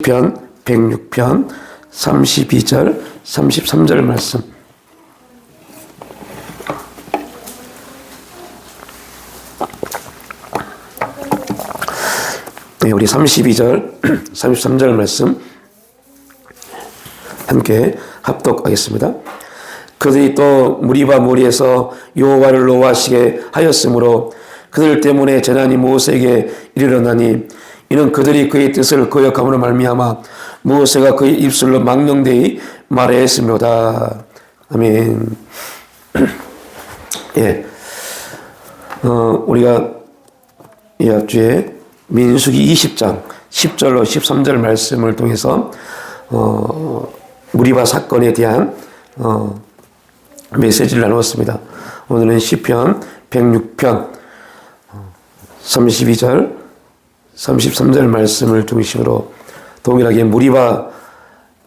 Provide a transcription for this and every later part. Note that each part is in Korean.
편 106편 32절 33절 말씀. 네, 우리 32절 33절 말씀 함께 합독하겠습니다. 그들이 또 무리바 무리에서 여호와를 노하시게 하였으므로 그들 때문에 재난이 모세에게 이르러나니 이는 그들이 그의 뜻을 거역함으로 말미암아 모세가 그의 입술로 망령되이 말하였으므로다. 아멘. 예, 우리가 이 앞주에 민수기 20장 10절로 13절 말씀을 통해서 무리바 사건에 대한 메시지를 나누었습니다. 오늘은 시편 106편 32절 33절 말씀을 중심으로 동일하게 무리바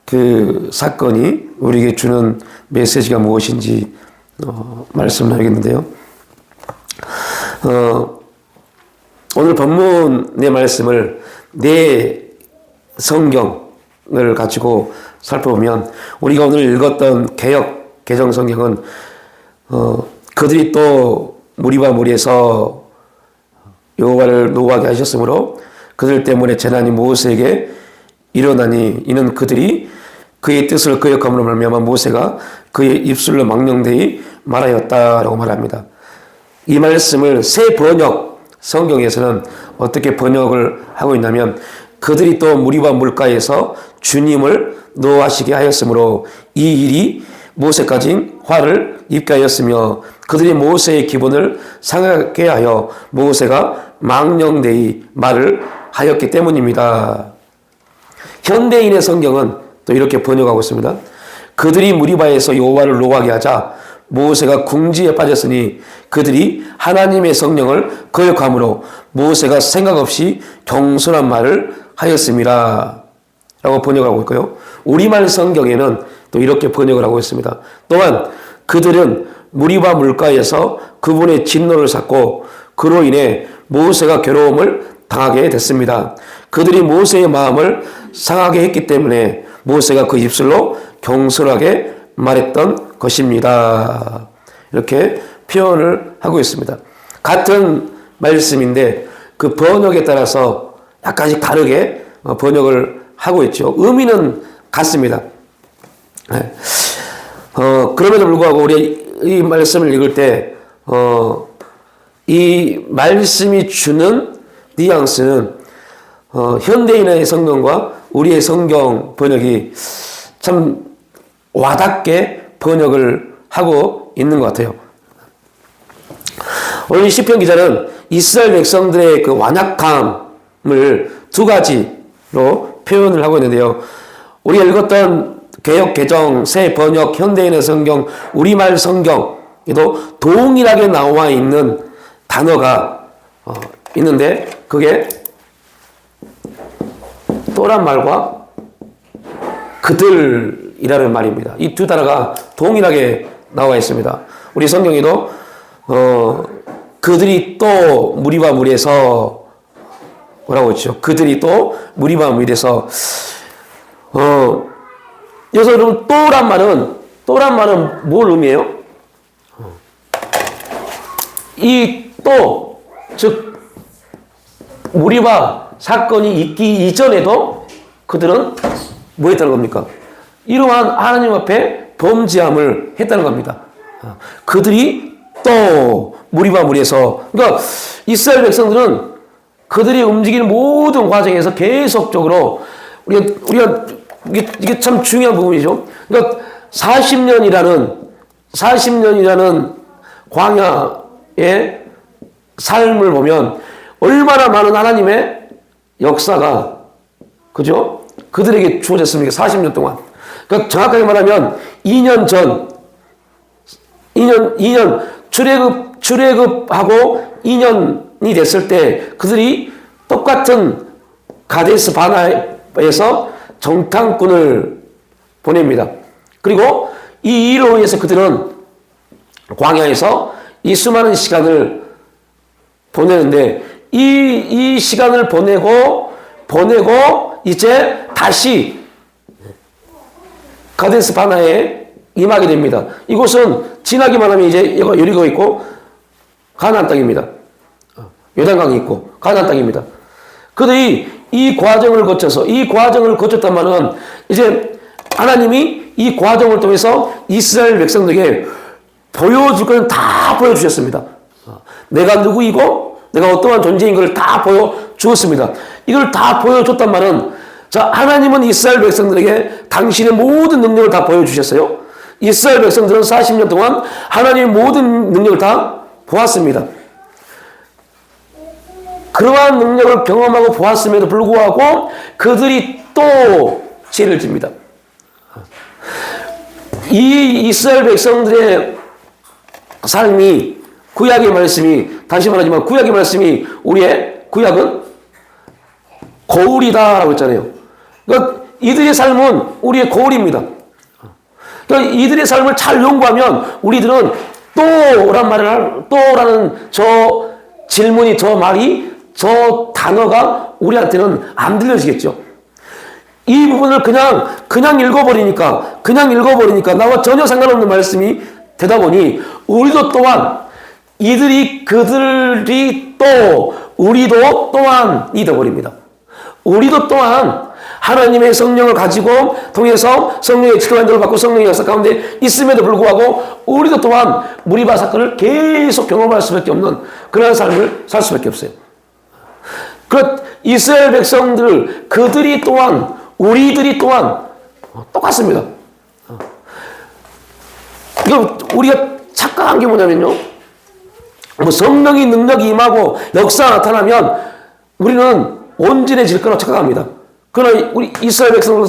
그 사건이 우리에게 주는 메시지가 무엇인지 말씀을 나누겠는데요. 오늘 본문의 말씀을 네 성경을 가지고 살펴보면 우리가 오늘 읽었던 개역 개정 성경은 그들이 또 무리바 무리에서 여호와를 노하게 하셨으므로 그들 때문에 재난이 모세에게 일어나니 이는 그들이 그의 뜻을 거역함으로 말미암아 모세가 그의 입술로 망령되이 말하였다라고 말합니다. 이 말씀을 새 번역 성경에서는 어떻게 번역을 하고 있냐면 그들이 또 무리바 물가에서 주님을 노하시게 하였으므로 이 일이 모세까지 화를 입게 하였으며 그들이 모세의 기분을 상하게 하여 모세가 망령되이 말을 하였기 때문입니다. 현대인의 성경은 또 이렇게 번역하고 있습니다. 그들이 무리바에서 여호와를 노하게 하자 모세가 궁지에 빠졌으니 그들이 하나님의 성령을 거역함으로 모세가 생각 없이 경솔한 말을 하였습니다. 라고 번역하고 있고요. 우리말 성경에는 또 이렇게 번역을 하고 있습니다. 또한 그들은 무리바 물가에서 그분의 진노를 샀고 그로 인해 모세가 괴로움을 당하게 됐습니다. 그들이 모세의 마음을 상하게 했기 때문에 모세가 그 입술로 경솔하게 말했던 것입니다. 이렇게 표현을 하고 있습니다. 같은 말씀인데 그 번역에 따라서 약간씩 다르게 번역을 하고 있죠. 의미는 같습니다. 네. 그럼에도 불구하고 우리 이 말씀을 읽을 때 이 말씀이 주는 뉘앙스는 현대인의 성경과 우리의 성경 번역이 참 와닿게 번역을 하고 있는 것 같아요. 오늘 시편 기자는 이스라엘 백성들의 그 완악함을 두 가지로 표현을 하고 있는데요. 우리가 읽었던 개역 개정, 새 번역, 현대인의 성경, 우리말 성경에도 동일하게 나와 있는 단어가 있는데 그게 또란 말과 그들이라는 말입니다. 이 두 단어가 동일하게 나와 있습니다. 우리 성경에도 그들이 또 무리바 무리에서 뭐라고 했죠? 그들이 또 무리바 무리에서 여기서 여러분 또란 말은 뭘 의미해요? 이 또, 즉 무리바 사건이 있기 이전에도 그들은 뭐 했다는 겁니까? 이러한 하나님 앞에 범죄함을 했다는 겁니다. 그들이 또 무리바 무리에서 그러니까 이스라엘 백성들은 그들이 움직이는 모든 과정에서 계속적으로 우리가 이게 참 중요한 부분이죠. 그러니까 40년이라는 광야의 삶을 보면 얼마나 많은 하나님의 역사가 그죠? 그들에게 주어졌습니까? 40년 동안. 그러니까 정확하게 말하면 2년 출애굽하고 2년이 됐을 때 그들이 똑같은 가데스 바나에서 정탐꾼을 보냅니다. 그리고 이 일로 인해서 그들은 광야에서 이 수많은 시간을 보내는데 이 시간을 보내고 이제 다시 가데스 바나에 임하게 됩니다. 이곳은 지나기만 하면 이제 여리고 있고 가나안 땅입니다. 요단강이 있고 가나안 땅입니다. 그들이 이 과정을 거쳤다마는 이제 하나님이 이 과정을 통해서 이스라엘 백성들에게 보여줄 것은 다 보여주셨습니다. 내가 누구이고 내가 어떠한 존재인 걸 다 보여주었습니다. 이걸 다 보여줬단 말은 자, 하나님은 이스라엘 백성들에게 당신의 모든 능력을 다 보여주셨어요. 이스라엘 백성들은 40년 동안 하나님의 모든 능력을 다 보았습니다. 그러한 능력을 경험하고 보았음에도 불구하고 그들이 또 죄를 집니다. 이 이스라엘 백성들의 삶이 구약의 말씀이 다시 말하지만 구약의 말씀이 우리의 구약은 거울이다라고 했잖아요. 그러니까 이들의 삶은 우리의 거울입니다. 그러니까 이들의 삶을 잘 연구하면 우리들은 또라는 저 질문이 저 말이 저 단어가 우리한테는 안 들려지겠죠. 이 부분을 그냥 읽어버리니까 나와 전혀 상관없는 말씀이 되다 보니 우리도 또한 그들이 또 우리도 또한이 되어버립니다. 우리도 또한 하나님의 성령을 가지고 통해서 성령의 지도한 대로 받고 성령의 역사 가운데 있음에도 불구하고 우리도 또한 무리바 사건을 계속 경험할 수밖에 없는 그런 삶을 살 수밖에 없어요. 이스라엘 백성들 그들이 또한 우리들이 또한 똑같습니다. 이거 우리가 착각한 게 뭐냐면요. 성령의 능력이 임하고 역사가 나타나면 우리는 온전해질 거라고 착각합니다. 그러나 우리 이스라엘 백성들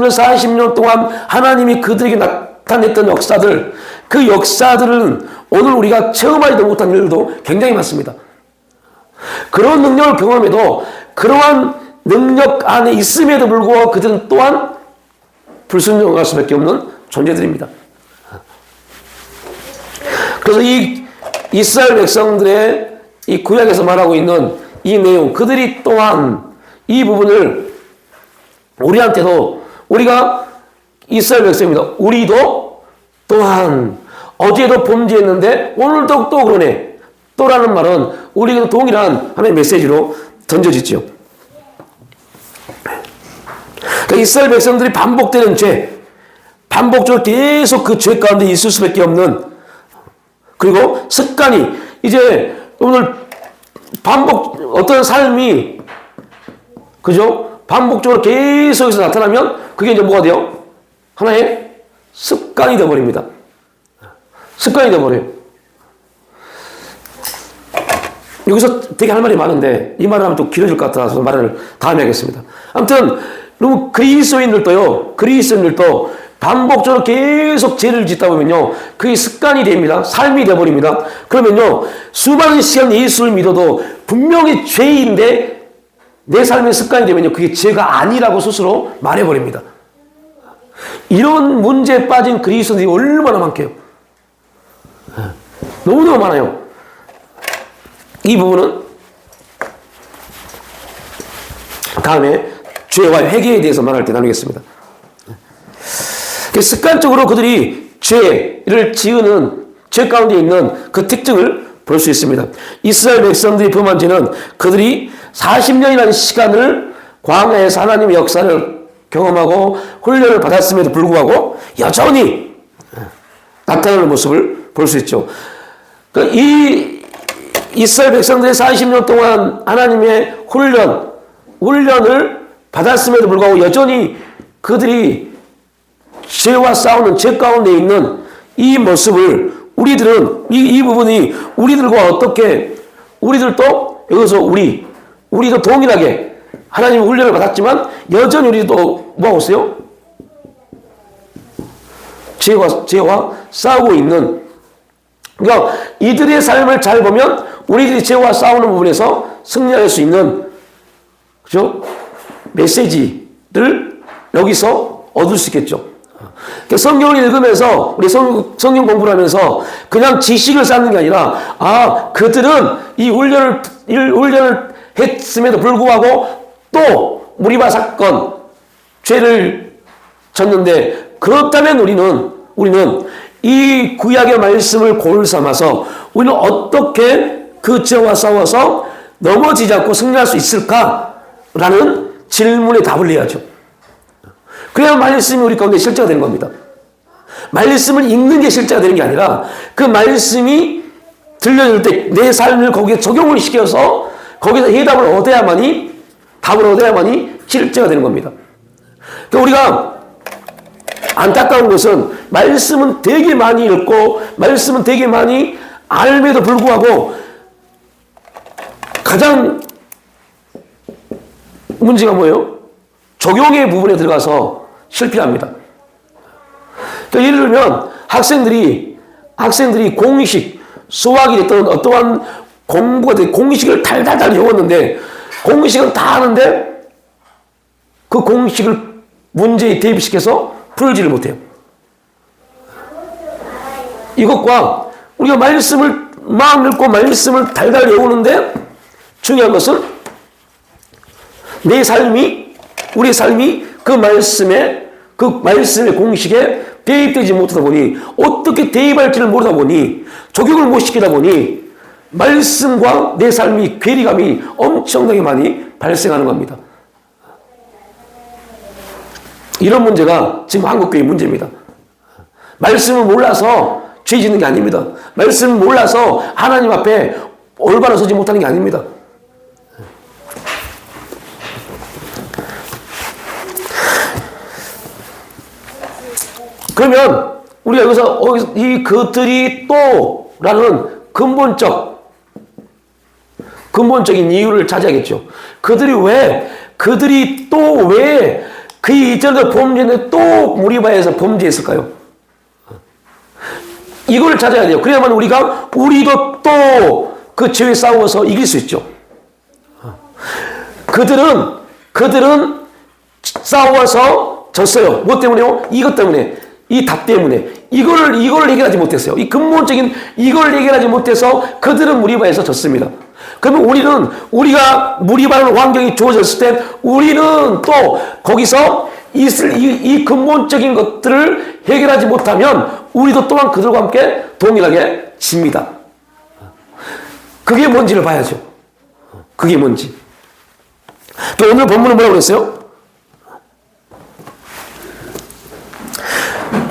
40년 동안 하나님이 그들에게 나타냈던 역사들, 그 역사들은 오늘 우리가 체험하지도 못한 일도 굉장히 많습니다. 그런 능력을 경험해도 그러한 능력 안에 있음에도 불구하고 그들은 또한 불순종할 수밖에 없는 존재들입니다. 그래서 이 이스라엘 백성들의 이 구약에서 말하고 있는 이 내용, 그들이 또한 이 부분을 우리한테도 우리가 이스라엘 백성입니다. 우리도 또한 어제도 범죄했는데 오늘도 또 그러네. 또라는 말은 우리에게도 동일한 하나의 메시지로 던져지죠. 그러니까 이스라엘 백성들이 반복되는 죄, 반복적으로 계속 그 죄 가운데 있을 수밖에 없는 그리고 습관이 이제 오늘 어떤 삶이 그죠? 반복적으로 계속해서 나타나면 그게 이제 뭐가 돼요? 하나의 습관이 되어버립니다. 습관이 되어버려요. 여기서 되게 할 말이 많은데 이 말을 하면 또 길어질 것 같아서 말을 다음에 하겠습니다. 아무튼 그럼 그리스도인들도 반복적으로 계속 죄를 짓다 보면요 그게 습관이 됩니다. 삶이 되어버립니다. 그러면요 수많은 시간 예수를 믿어도 분명히 죄인데 내 삶의 습관이 되면요 그게 죄가 아니라고 스스로 말해버립니다. 이런 문제에 빠진 그리스도인들이 얼마나 많게요. 너무너무 많아요. 이 부분은 다음에 죄와 회개에 대해서 말할 때 나누겠습니다. 습관적으로 그들이 죄를 지으는 죄 가운데 있는 그 특징을 볼 수 있습니다. 이스라엘 백성들이 범한 죄는 그들이 40년이라는 시간을 광야에서 하나님의 역사를 경험하고 훈련을 받았음에도 불구하고 여전히 나타나는 모습을 볼 수 있죠. 이 이스라엘 백성들이 40년 동안 하나님의 훈련을 받았음에도 불구하고 여전히 그들이 죄와 싸우는 죄 가운데 있는 이 모습을 우리들은 이 부분이 우리들과 어떻게 우리들도 여기서 우리도 동일하게 하나님의 훈련을 받았지만 여전히 우리도 뭐하고 있어요? 죄와 싸우고 있는 그러니까 이들의 삶을 잘 보면 우리들이 죄와 싸우는 부분에서 승리할 수 있는 그죠? 메시지를 여기서 얻을 수 있겠죠. 성경을 읽으면서 우리 성경 공부를 하면서 그냥 지식을 쌓는 게 아니라 그들은 이 훈련을 했음에도 불구하고 또 무리바 사건 죄를 졌는데, 그렇다면 우리는 이 구약의 말씀을 고를 삼아서 우리는 어떻게 그 죄와 싸워서 넘어지지 않고 승리할 수 있을까라는 질문에 답을 내야죠. 그래야 말씀이 우리 가운데 실제가 되는 겁니다. 말씀을 읽는 게 실제가 되는 게 아니라 그 말씀이 들려줄 때 내 삶을 거기에 적용을 시켜서 거기서 답을 얻어야만이 실제가 되는 겁니다. 그러니까 우리가 안타까운 것은 말씀은 되게 많이 읽고 말씀은 되게 많이 알면에도 불구하고 가장 문제가 뭐예요? 적용의 부분에 들어가서 실패합니다. 그러니까 예를 들면 학생들이 공식, 수학이 됐던 어떠한 공부가 됐든 공식을 달달달 외웠는데 공식은 다 아는데 그 공식을 문제에 대입시켜서 풀지를 못해요. 이것과 우리가 말씀을 막 읽고 말씀을 달달 외우는데 중요한 것은 우리 삶이 그 말씀의 공식에 대입되지 못하다 보니, 어떻게 대입할지를 모르다 보니, 적용을 못 시키다 보니 말씀과 내 삶이 괴리감이 엄청나게 많이 발생하는 겁니다. 이런 문제가 지금 한국교회 문제입니다. 말씀을 몰라서 죄 짓는 게 아닙니다. 말씀을 몰라서 하나님 앞에 올바로 서지 못하는 게 아닙니다. 그러면 우리가 여기서 이 그들이 또라는 근본적인 이유를 찾아야겠죠. 그들이 또 왜 그 이전의 범죄는 또 무리바에서 범죄했을까요? 이걸 찾아야 돼요. 그래야만 우리도 또 그 죄에 싸워서 이길 수 있죠. 그들은 싸워서 졌어요. 뭐 때문에요? 이것 때문에. 이 답 때문에. 이걸 해결하지 못했어요. 이 근본적인 이걸 해결하지 못해서 그들은 무리바에서 졌습니다. 그러면 우리가 무리바라는 환경이 주어졌을 때 우리는 또 거기서 이 근본적인 것들을 해결하지 못하면 우리도 또한 그들과 함께 동일하게 집니다. 그게 뭔지를 봐야죠. 그게 뭔지. 또 오늘 본문은 뭐라고 그랬어요?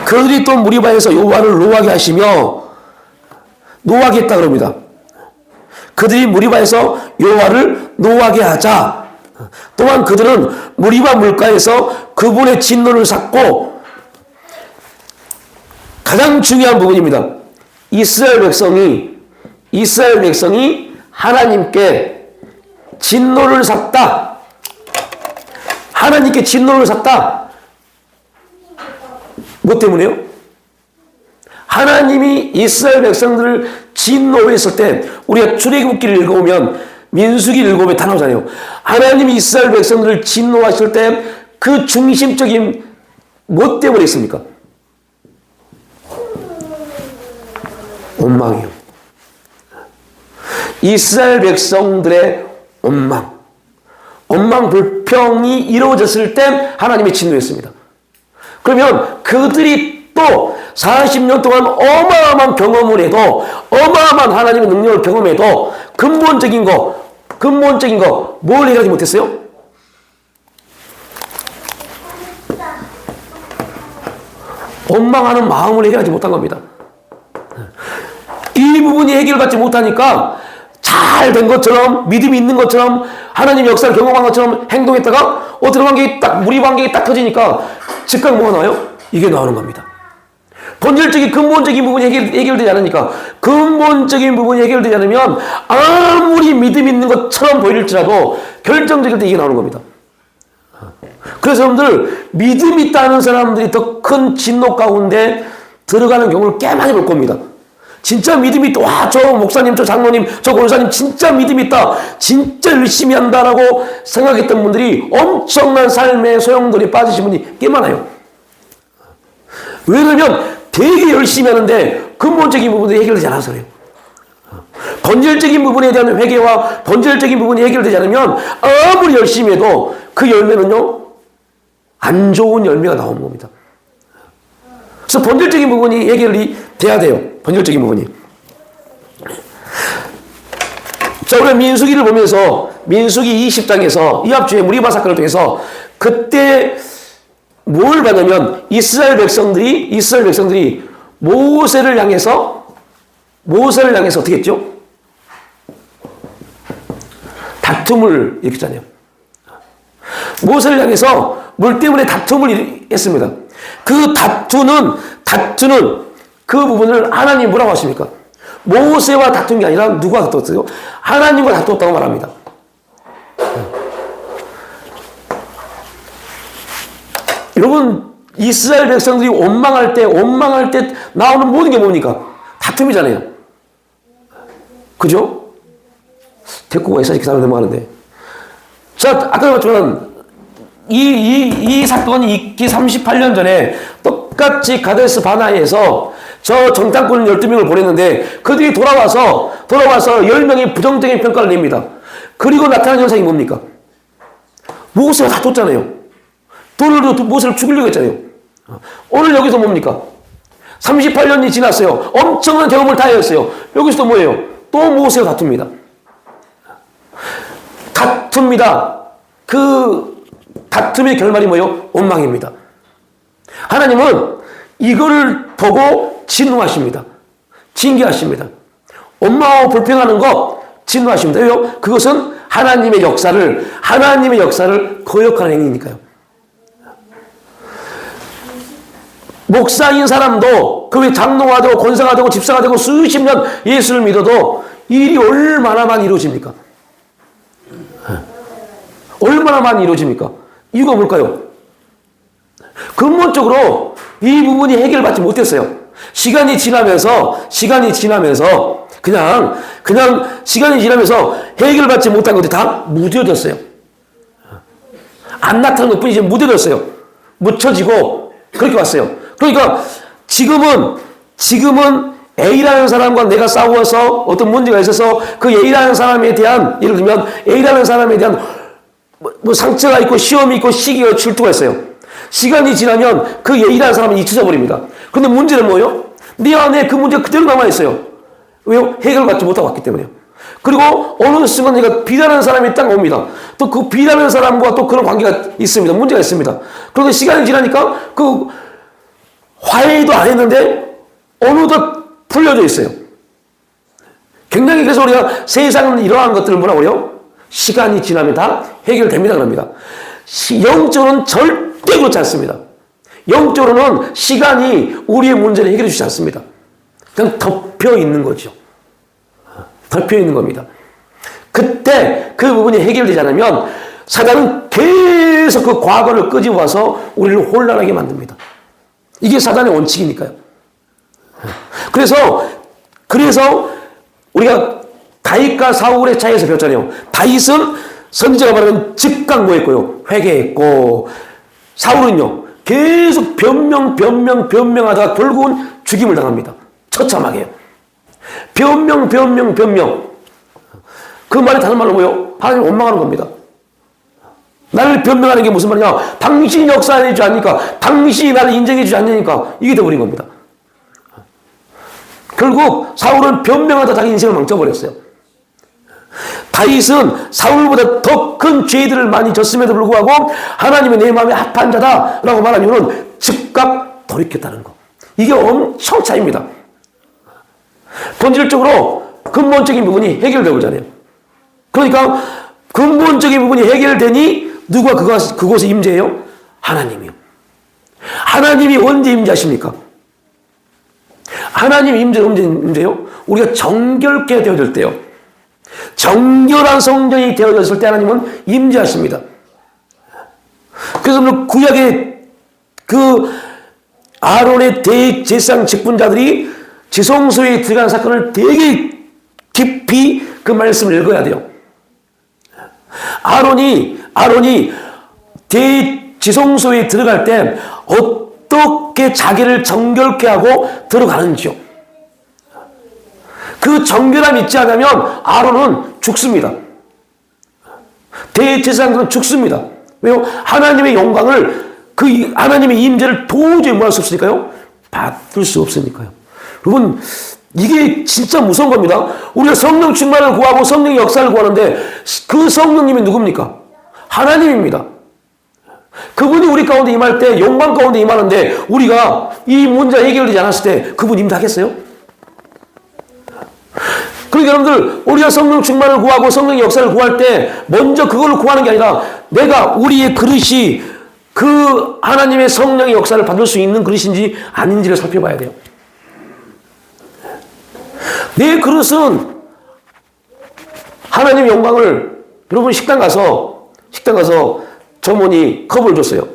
그들이 또 무리바에서 여호와를 노하게 하시며, 노하게 했다 그럽니다. 그들이 무리바에서 여호와를 노하게 하자. 또한 그들은 무리바 물가에서 그분의 진노를 샀고, 가장 중요한 부분입니다. 이스라엘 백성이 하나님께 진노를 샀다. 하나님께 진노를 샀다. 뭐 때문에요? 하나님이 이스라엘 백성들을 진노했을 때, 우리가 출애굽기를 읽어보면 민수기 읽어보면 다 나오잖아요. 하나님이 이스라엘 백성들을 진노하실 때 그 중심적인 뭐 때문에 있습니까? 원망이요. 이스라엘 백성들의 원망, 불평이 이루어졌을 때 하나님이 진노했습니다. 그러면 그들이 또 40년 동안 어마어마한 경험을 해도, 어마어마한 하나님의 능력을 경험해도 근본적인 거 뭘 해결하지 못했어요? 원망하는 마음을 해결하지 못한 겁니다. 이 부분이 해결받지 못하니까 잘 된 것처럼, 믿음이 있는 것처럼, 하나님 역사를 경험한 것처럼 행동했다가 무리 관계가 딱 터지니까 즉각 뭐가 나와요? 이게 나오는 겁니다. 본질적인 근본적인 부분이 해결되지 않으니까, 근본적인 부분이 해결되지 않으면 아무리 믿음 있는 것처럼 보일지라도 결정적일 때 이게 나오는 겁니다. 그래서 여러분들, 믿음 있다는 사람들이 더 큰 진노 가운데 들어가는 경우를 꽤 많이 볼 겁니다. 진짜 믿음이 있다. 와, 저 목사님, 저 장로님, 저 권사님 진짜 믿음 있다. 진짜 열심히 한다라고 생각했던 분들이 엄청난 삶의 소용돌이 빠지신 분이 꽤 많아요. 왜냐면 되게 열심히 하는데 근본적인 부분들이 해결되지 않아서 그래요. 본질적인 부분에 대한 회개와 본질적인 부분이 해결되지 않으면 아무리 열심히 해도 그 열매는요, 안 좋은 열매가 나오는 겁니다. 그래서 본질적인 부분이 해결이 돼야 돼요. 본질적인 부분이. 자, 우리가 민수기를 보면서 민수기 20장에서 이합주의 무리바 사건을 통해서 그때 뭘 봤냐면 이스라엘 백성들이 모세를 향해서 어떻게 했죠? 다툼을 일으켰잖아요. 모세를 향해서 물 때문에 다툼을 했습니다. 그 다투는 그 부분을 하나님 뭐라고 하십니까? 모세와 다툰 게 아니라 누가 다투었어요? 하나님과 다투었다고 말합니다. 여러분, 이스라엘 백성들이 원망할 때 나오는 모든 게 뭡니까? 다툼이잖아요. 그죠? 데리고 와서 이렇게 넘어가는데. 자, 아까 말했지만 이 사건이 있기 38년 전에 똑같이 가데스 바나에서 저 정탐꾼 12명을 보냈는데 그들이 돌아와서 10명이 부정적인 평가를 냅니다. 그리고 나타난 현상이 뭡니까? 모세가 다퉜잖아요. 돌로 모세를 죽이려고 했잖아요. 오늘 여기서 뭡니까? 38년이 지났어요. 엄청난 경험을 다 했어요. 여기서 또 뭐예요? 또 모세가 다툽니다. 그 다툼의 결말이 뭐예요? 원망입니다. 하나님은 이거를 보고 진노하십니다. 징계하십니다. 원망하고 불평하는 것 진노하십니다. 왜요? 그것은 하나님의 역사를 거역하는 행위니까요. 목사인 사람도 그 외 장로가 되고 권사가 되고 집사가 되고 수십 년 예수를 믿어도 일이 얼마나 많이 이루어집니까? 얼마나 많이 이루어집니까? 이유가 뭘까요? 근본적으로 이 부분이 해결받지 못했어요. 시간이 지나면서 그냥 시간이 지나면서 해결받지 못한 것들이 다 무뎌졌어요. 안 나타난 것뿐이 이제 무뎌졌어요. 묻혀지고 그렇게 왔어요. 그러니까 지금은 A라는 사람과 내가 싸워서 어떤 문제가 있어서 그 A라는 사람에 대한, 예를 들면 A라는 사람에 대한 뭐 상처가 있고 시험이 있고 시기가 질투가 있어요. 시간이 지나면 그 A라는 사람은 잊혀져 버립니다. 그런데 문제는 뭐예요? 네 안에 그 문제가 그대로 남아있어요. 왜요? 해결받지 못하고 왔기 때문에요. 그리고 어느 순간 내가 B라는 사람이 딱 옵니다. 또 그 B라는 사람과 또 그런 관계가 있습니다. 문제가 있습니다. 그런데 시간이 지나니까 그 화해도 안 했는데 어느덧 풀려져 있어요. 굉장히 그래서 우리가 세상은 이러한 것들을 뭐라고 그래요? 시간이 지나면 다 해결됩니다. 그럽니다. 영적으로는 절대 그렇지 않습니다. 영적으로는 시간이 우리의 문제를 해결해 주지 않습니다. 그냥 덮여 있는 거죠. 덮여 있는 겁니다. 그때 그 부분이 해결되지 않으면 사단은 계속 그 과거를 끄집어와서 우리를 혼란하게 만듭니다. 이게 사단의 원칙이니까요. 그래서 우리가 다윗과 사울의 차이에서 배웠잖아요. 다윗은 선지자가 말하면 즉각 뭐했고요? 회개했고, 사울은요 계속 변명하다가 결국은 죽임을 당합니다. 처참하게. 변명. 그 말이 다른 말로 뭐예요? 하나님을 원망하는 겁니다. 나를 변명하는 게 무슨 말이냐? 당신이 역사해 주지 않으니까, 당신이 나를 인정해 주지 않으니까, 이게 되어버린 겁니다. 결국 사울은 변명하다 자기 인생을 망쳐버렸어요. 다윗은 사울보다 더 큰 죄들을 많이 졌음에도 불구하고 하나님의 내 마음에 합한 자다라고 말한 이유는 즉각 돌이켰다는 거. 이게 엄청 차이입니다. 본질적으로 근본적인 부분이 해결되고 있잖아요. 그러니까 근본적인 부분이 해결되니 누가 그곳에 임재해요? 하나님이요. 하나님이 언제 임재하십니까? 하나님이 언제 임재해요? 우리가 정결케 되어질 때요. 정결한 성전이 되어졌을 때 하나님은 임재하십니다. 그래서 구약의 그 아론의 대제사장 직분자들이 지성소에 들어간 사건을 되게 깊이 그 말씀을 읽어야 돼요. 아론이 대지성소에 들어갈 때 어떻게 자기를 정결케 하고 들어가는지요. 그 정결함이 있지 않으면 아론은 죽습니다. 대제사장들은 죽습니다. 왜요? 하나님의 영광을, 그 하나님의 임재를 도저히 뭐 할 수 없으니까요? 받을 수 없으니까요. 여러분, 이게 진짜 무서운 겁니다. 우리가 성령 충만을 구하고 성령의 역사를 구하는데 그 성령님이 누굽니까? 하나님입니다. 그분이 우리 가운데 임할 때, 영광 가운데 임하는데 우리가 이 문제 해결되지 않았을 때 그분 임하겠어요? 그러니까 여러분들, 우리가 성령 충만을 구하고 성령의 역사를 구할 때 먼저 그걸 구하는 게 아니라 내가, 우리의 그릇이 그 하나님의 성령의 역사를 받을 수 있는 그릇인지 아닌지를 살펴봐야 돼요. 내 그릇은 하나님의 영광을, 여러분 식당 가서 점원이 컵을 줬어요.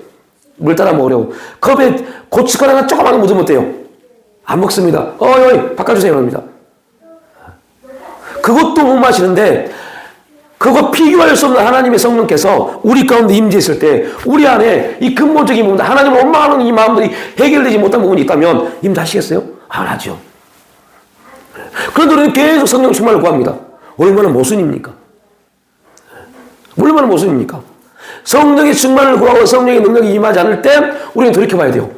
물 따라 먹으려고. 컵에 고춧가루 하나 조그맣게 묻으면 어때요? 안 먹습니다. 어이, 바꿔주세요. 합니다. 그것도 못 마시는데, 그거 비교할 수 없는 하나님의 성령께서 우리 가운데 임재했을 때 우리 안에 이 근본적인 부분, 하나님을 원망하는 이 마음들이 해결되지 못한 부분이 있다면 임하시겠어요? 안 하죠. 그런데 우리는 계속 성령 충만을 구합니다. 얼마나 모순입니까? 얼마나 모순입니까? 성령의 충만을 구하고 성령의 능력이 임하지 않을 때 우리는 돌이켜봐야 돼요.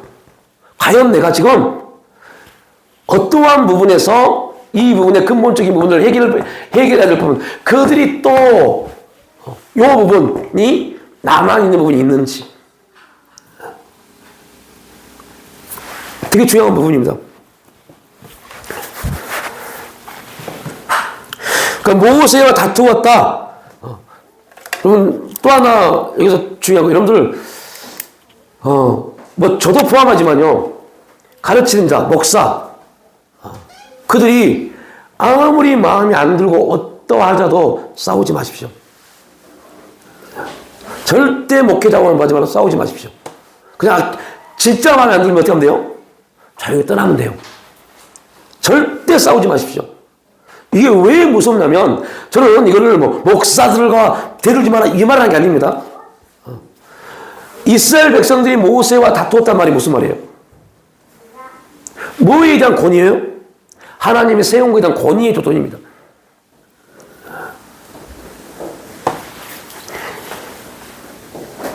과연 내가 지금 어떠한 부분에서 이 부분의 근본적인 부분을 해결해야 될 부분, 그들이 또 이 부분이 나만 있는 부분이 있는지, 되게 중요한 부분입니다. 그러니까 모세와 다투었다. 여러분, 또 하나 여기서 중요한 거, 여러분들 뭐 저도 포함하지만요, 가르치는 자, 목사, 그들이 아무리 마음이 안 들고 어떠하자도 싸우지 마십시오. 절대 목회자와는 마지막으로 싸우지 마십시오. 그냥 진짜 마음에 안 들면 어떻게 하면 돼요? 조용히 떠나면 돼요. 절대 싸우지 마십시오. 이게 왜 무섭냐면, 저는 이거를 뭐 목사들과 대들지 마라 이 말하는 게 아닙니다. 이스라엘 백성들이 모세와 다투었단 말이 무슨 말이에요? 뭐에 대한 권위예요? 하나님이 세운 것에 대한 권위의 조건입니다.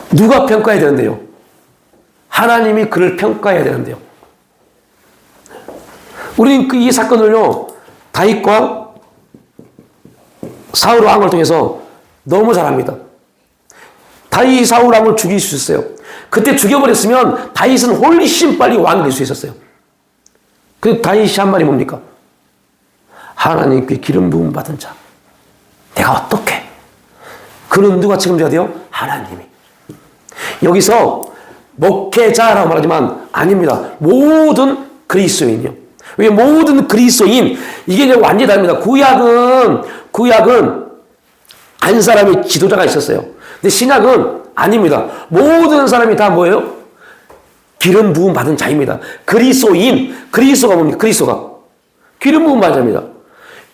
누가 평가해야 되는데요? 하나님이 그를 평가해야 되는데요. 우리는 이 사건을요, 다윗과 사울 왕을 통해서 너무 잘 압니다. 다윗이 사울 왕을 죽일 수 있었어요. 그때 죽여버렸으면 다윗은 훨씬 빨리 왕이 될 수 있었어요. 그 다윗이 한 말이 뭡니까? 하나님께 기름 부음 받은 자, 내가 어떻게? 그는 누가 책임져야 돼요? 하나님이. 여기서 목회자라고 말하지만 아닙니다. 모든 그리스도인이요. 왜 모든 그리스도인, 이게 이제 완전히 다릅니다. 구약은 한 사람이 지도자가 있었어요. 근데 신약은 아닙니다. 모든 사람이 다 뭐예요? 기름 부음 받은 자입니다. 그리스도가 뭡니까? 그리스도가 기름 부음 받은 자입니다.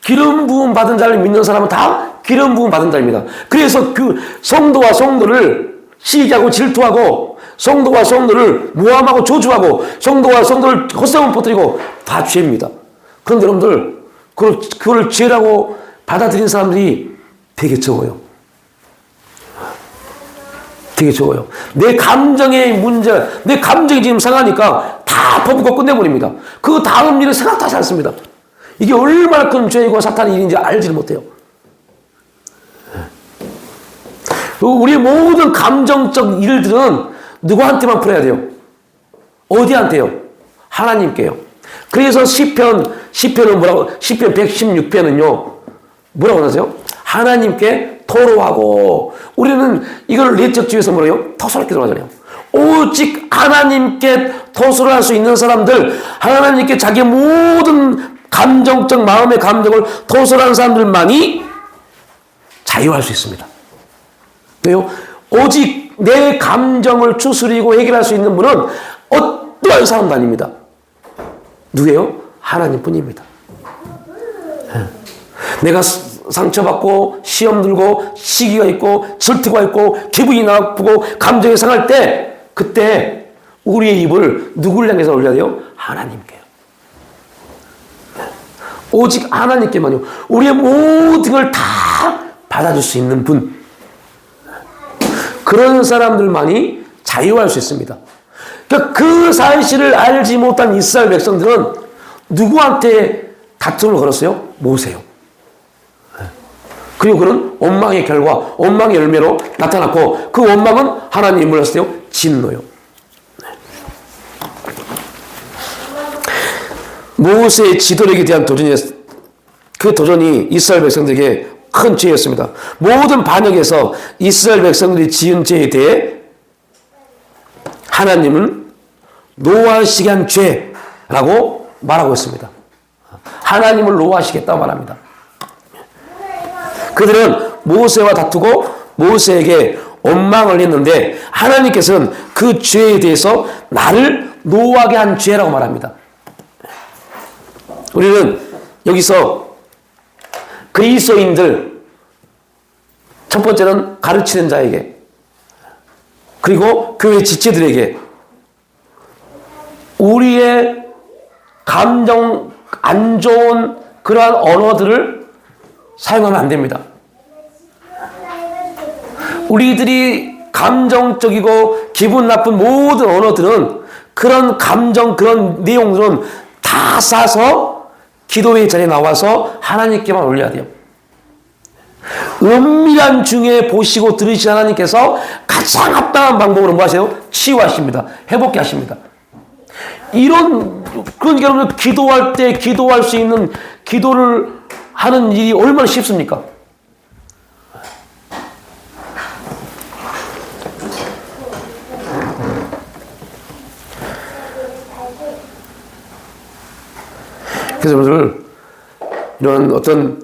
기름 부음 받은 자를 믿는 사람은 다 기름 부음 받은 자입니다. 그래서 그 성도와 성도를 시기하고 질투하고, 성도와 성도를 모함하고 저주하고, 성도와 성도를 헛소문 퍼뜨리고 다 죄입니다. 그런데 여러분들, 그걸 죄라고 받아들인 사람들이 되게 적어요. 되게 적어요. 내 감정의 문제, 내 감정이 지금 상하니까 다 퍼붓고 끝내버립니다. 그 다음 일은 생각하지 않습니다. 이게 얼마나 큰 죄이고 사탄의 일인지 알지를 못해요. 우리의 모든 감정적 일들은 누구한테만 풀어야 돼요? 어디한테요? 하나님께요. 그래서 시편은 뭐라고, 시편 116편은요, 뭐라고 하세요? 하나님께 토로하고, 우리는 이걸 내적 주에서 뭐라고요? 토설할 기도하잖아요. 오직 하나님께 토설할 수 있는 사람들, 하나님께 자기의 모든 감정적 마음의 감정을 토설하는 사람들만이 자유할 수 있습니다. 왜요? 오직 내 감정을 추스리고 해결할 수 있는 분은 어떠한 사람도 아닙니다. 누구예요? 하나님뿐입니다. 내가 상처받고 시험 들고 시기가 있고 질투가 있고 기분이 나쁘고 감정이 상할 때, 그때 우리의 입을 누구를 향해서 올려야 돼요? 하나님께요. 오직 하나님께만요. 우리의 모든 걸 다 받아줄 수 있는 분. 그런 사람들만이 자유할 수 있습니다. 그러니까 그 사실을 알지 못한 이스라엘 백성들은 누구한테 다툼을 걸었어요? 모세요. 그리고 그는 원망의 결과, 원망의 열매로 나타났고 그 원망은 하나님이 불렀을 때요? 진노요. 모세의 지도력에 대한 도전이었어요. 그 도전이 이스라엘 백성들에게 큰 죄였습니다. 모든 반역에서 이스라엘 백성들이 지은 죄에 대해 하나님은 노하시게 한 죄라고 말하고 있습니다. 하나님을 노하시겠다고 말합니다. 그들은 모세와 다투고 모세에게 원망을 했는데 하나님께서는 그 죄에 대해서 나를 노하게 한 죄라고 말합니다. 우리는 여기서 그리스도인들, 첫 번째는 가르치는 자에게, 그리고 교회 지체들에게 우리의 감정 안 좋은 그러한 언어들을 사용하면 안 됩니다. 우리들이 감정적이고 기분 나쁜 모든 언어들은 그런 감정, 그런 내용들은 다 싸서 기도의 자리에 나와서 하나님께만 올려야 돼요. 은밀한 중에 보시고 들으신 하나님께서 가장 합당한 방법으로 뭐 하세요? 치유하십니다. 회복케 하십니다. 그러니까 여러분 기도할 때 기도할 수 있는 기도를 하는 일이 얼마나 쉽습니까? 그래서 여러분들 이런 어떤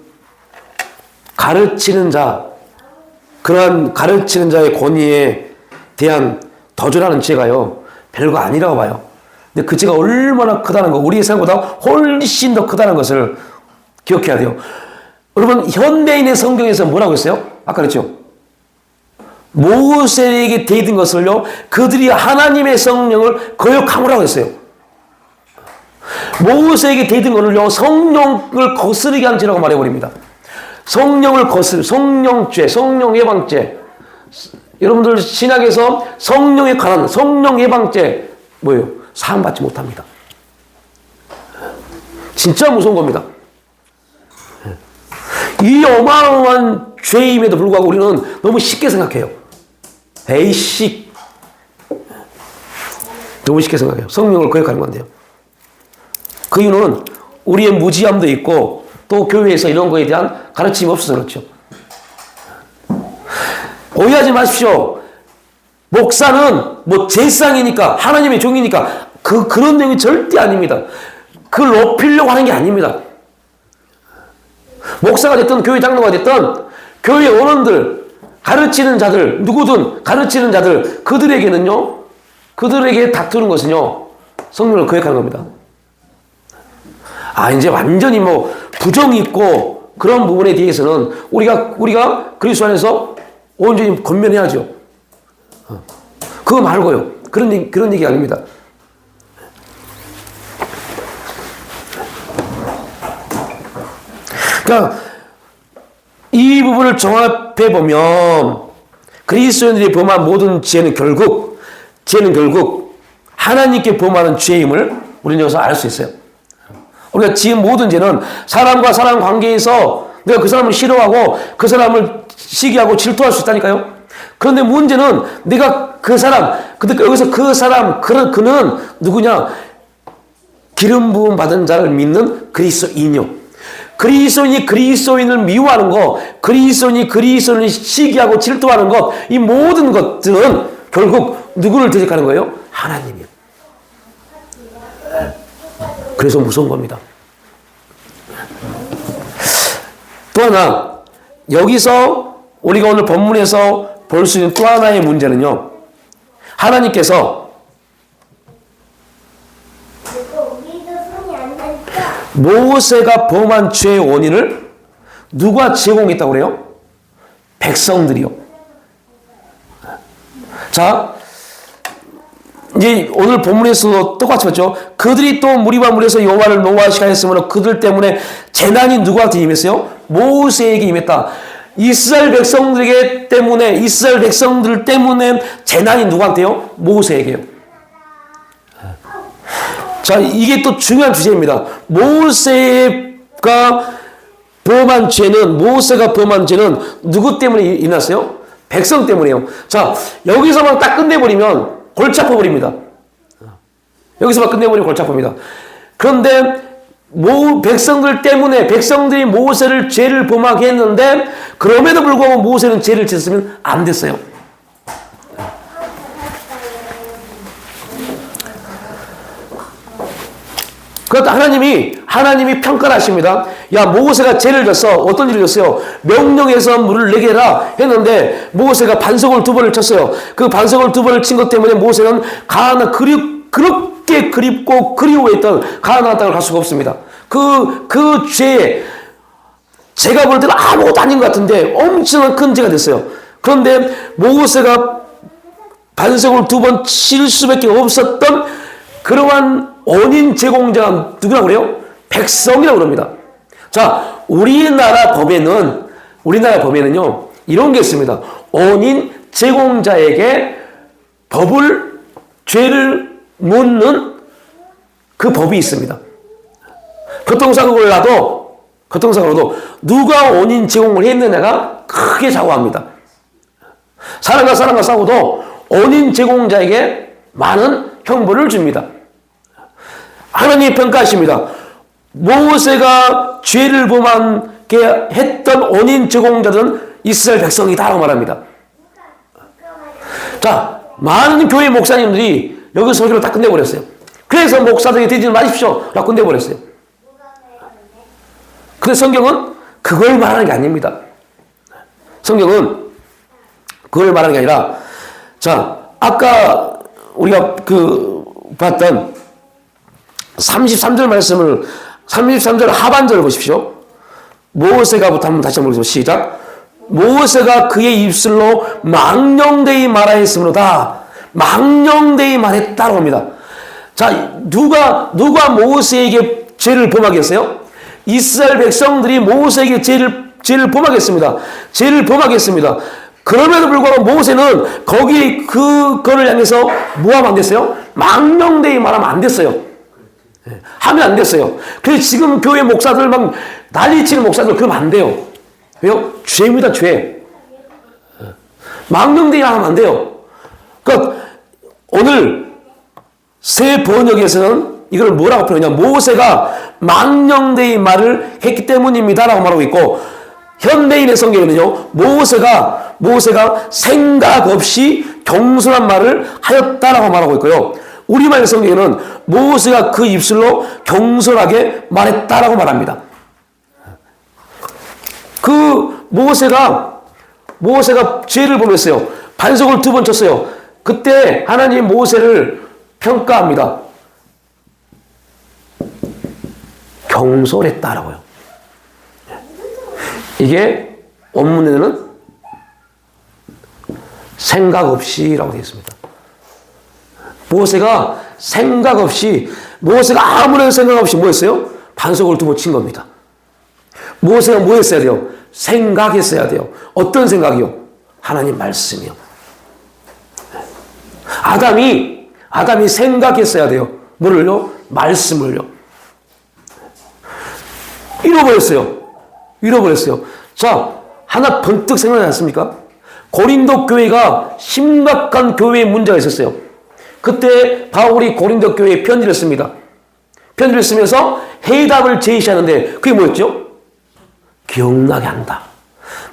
가르치는 자, 그러한 가르치는 자의 권위에 대한 도전하는 죄가요 별거 아니라고 봐요. 근데 그 죄가 얼마나 크다는 거, 우리의 생각보다 훨씬 더 크다는 것을 기억해야 돼요. 여러분 현대인의 성경에서 뭐라고 했어요? 아까 그랬죠. 모세에게 대든 것을요 그들이 하나님의 성령을 거역함이라고 했어요. 모세에게 대든 것을요 성령을 거스르게 한 죄라고 말해버립니다. 성령을 성령죄, 성령 예방죄. 여러분들 신약에서 성령에 관한 성령 예방죄 뭐예요? 사함받지 못합니다. 진짜 무서운 겁니다. 이 어마어마한 죄임에도 불구하고 우리는 너무 쉽게 생각해요. 에이씨, 너무 쉽게 생각해요. 성령을 거역하는 건데요. 그 이유는 우리의 무지함도 있고 또 교회에서 이런 거에 대한 가르침이 없어서 그렇죠. 오해하지 마십시오. 목사는 뭐 제사장이니까 하나님의 종이니까 그런 내용이 절대 아닙니다. 그걸 높이려고 하는 게 아닙니다. 목사가 됐든 교회 장로가 됐든 교회 원원들, 가르치는 자들, 누구든 가르치는 자들, 그들에게는요, 그들에게 다투는 것은요 성령을 거역하는 겁니다. 이제 완전히 뭐 부정이 있고 그런 부분에 대해서는 우리가 그리스도 안에서 온전히 권면해야죠. 그거 말고요. 그런 얘기 아닙니다. 그러니까 이 부분을 종합해 보면 그리스도인들이 범한 모든 죄는 결국 하나님께 범하는 죄임을 우리는 여기서 알 수 있어요. 우리가 지은 모든 죄는 사람과 사람 관계에서 내가 그 사람을 싫어하고 그 사람을 시기하고 질투할 수 있다니까요. 그런데 문제는 내가 그 사람, 근데 여기서 그 사람, 그는 누구냐? 기름 부음 받은 자를 믿는 그리스도인이요. 그리스도인이 그리스도인을 미워하는 것, 그리스도인을 시기하고 질투하는 것, 이 모든 것들은 결국 누구를 대적하는 거예요? 하나님이요. 그래서 무서운 겁니다. 또 하나, 여기서 우리가 오늘 본문에서 볼 수 있는 또 하나의 문제는요, 하나님께서 모세가 범한 죄의 원인을 누가 제공했다고 그래요? 백성들이요. 자, 이제 오늘 본문에서도 똑같이 봤죠. 그들이 또 무리와 무리에서 여호와를 노하시게 하였으므로 그들 때문에 재난이 누구한테 임했어요? 모세에게 임했다. 이스라엘 백성들 때문에 재난이 누구한테요? 모세에게요. 자, 이게 또 중요한 주제입니다. 모세가 범한 죄는 누구 때문에 일어났어요? 백성 때문이에요. 자, 여기서만 딱 끝내버리면 골치 아파버립니다. 여기서만 끝내버리면 골치 아픕니다. 그런데 백성들이 모세를 죄를 범하게 했는데 그럼에도 불구하고 모세는 죄를 짓으면 안 됐어요. 그것도 하나님이 평가를 하십니다. 야, 모세가 죄를 졌어. 어떤 일을 졌어요? 명령해서 물을 내게 해라 했는데 모세가 반석을 2번을 쳤어요. 그 반석을 2번을 친 것 때문에 모세는 그렇게 그립고 그리워했던 가나안 땅을 갈 수가 없습니다. 그 죄에 제가 볼 때는 아무것도 아닌 것 같은데 엄청난 큰 죄가 됐어요. 그런데 모세가 반석을 2번 칠 수밖에 없었던 그러한 원인 제공자가 누구라고 그래요? 백성이라고 그럽니다. 자, 우리나라 법에는요, 이런 게 있습니다. 원인 제공자에게 죄를 묻는 그 법이 있습니다. 교통사고라도 누가 원인 제공을 했느냐가 크게 좌우합니다. 사람과 싸워도 원인 제공자에게 많은 형벌을 줍니다. 하나님이 평가하십니다. 모세가 죄를 범하게 했던 원인 제공자들은 이스라엘 백성이다라고 말합니다. 자, 많은 교회 목사님들이 여기 설교를 다 끝내버렸어요. 그래서 목사들이 되지 마십시오 라고 끝내버렸어요. 근데 성경은 그걸 말하는 게 아닙니다. 성경은 그걸 말하는 게 아니라, 자, 아까 우리가 봤던 33절 하반절을 보십시오. 모세가부터 한번 다시 한번 보겠습니다. 시작. 모세가 그의 입술로 망령되이 말하였으므로다. 망령되이 말했다고 합니다. 자, 누가 모세에게 죄를 범하게 했어요? 이스라엘 백성들이 모세에게 죄를 범하게 했습니다. 그럼에도 불구하고 모세는 그거를 향해서 뭐하면 안 됐어요? 망령되이 말하면 안 됐어요. 하면 안 됐어요. 그래서 지금 교회 목사들 막 난리치는 목사들 그러면 안 돼요. 왜요? 죄입니다, 죄. 망령되이 하면 안 돼요. 그러니까 오늘 새 번역에서는 이걸 뭐라고 표현하냐? 모세가 망령되이 말을 했기 때문입니다라고 말하고 있고, 현대인의 성경에는요, 모세가 생각 없이 경솔한 말을 하였다라고 말하고 있고요. 우리말 성경에는 모세가 그 입술로 경솔하게 말했다라고 말합니다. 모세가 죄를 범했어요. 반석을 2번 쳤어요. 그때 하나님 모세를 평가합니다. 경솔했다라고요. 이게 원문에는 생각 없이라고 되어 있습니다. 모세가 아무런 생각 없이 뭐 했어요? 반석을 2번 친 겁니다. 모세가 뭐 했어야 돼요? 생각했어야 돼요. 어떤 생각이요? 하나님 말씀이요. 아담이 생각했어야 돼요. 뭐를요? 말씀을요. 잃어버렸어요. 자, 하나 번뜩 생각나지 않습니까? 고린도 교회가 심각한 교회에 문제가 있었어요. 그때 바울이 고린도 교회에 편지를 씁니다. 편지를 쓰면서 해답을 제시하는데 그게 뭐였죠? 기억나게 한다.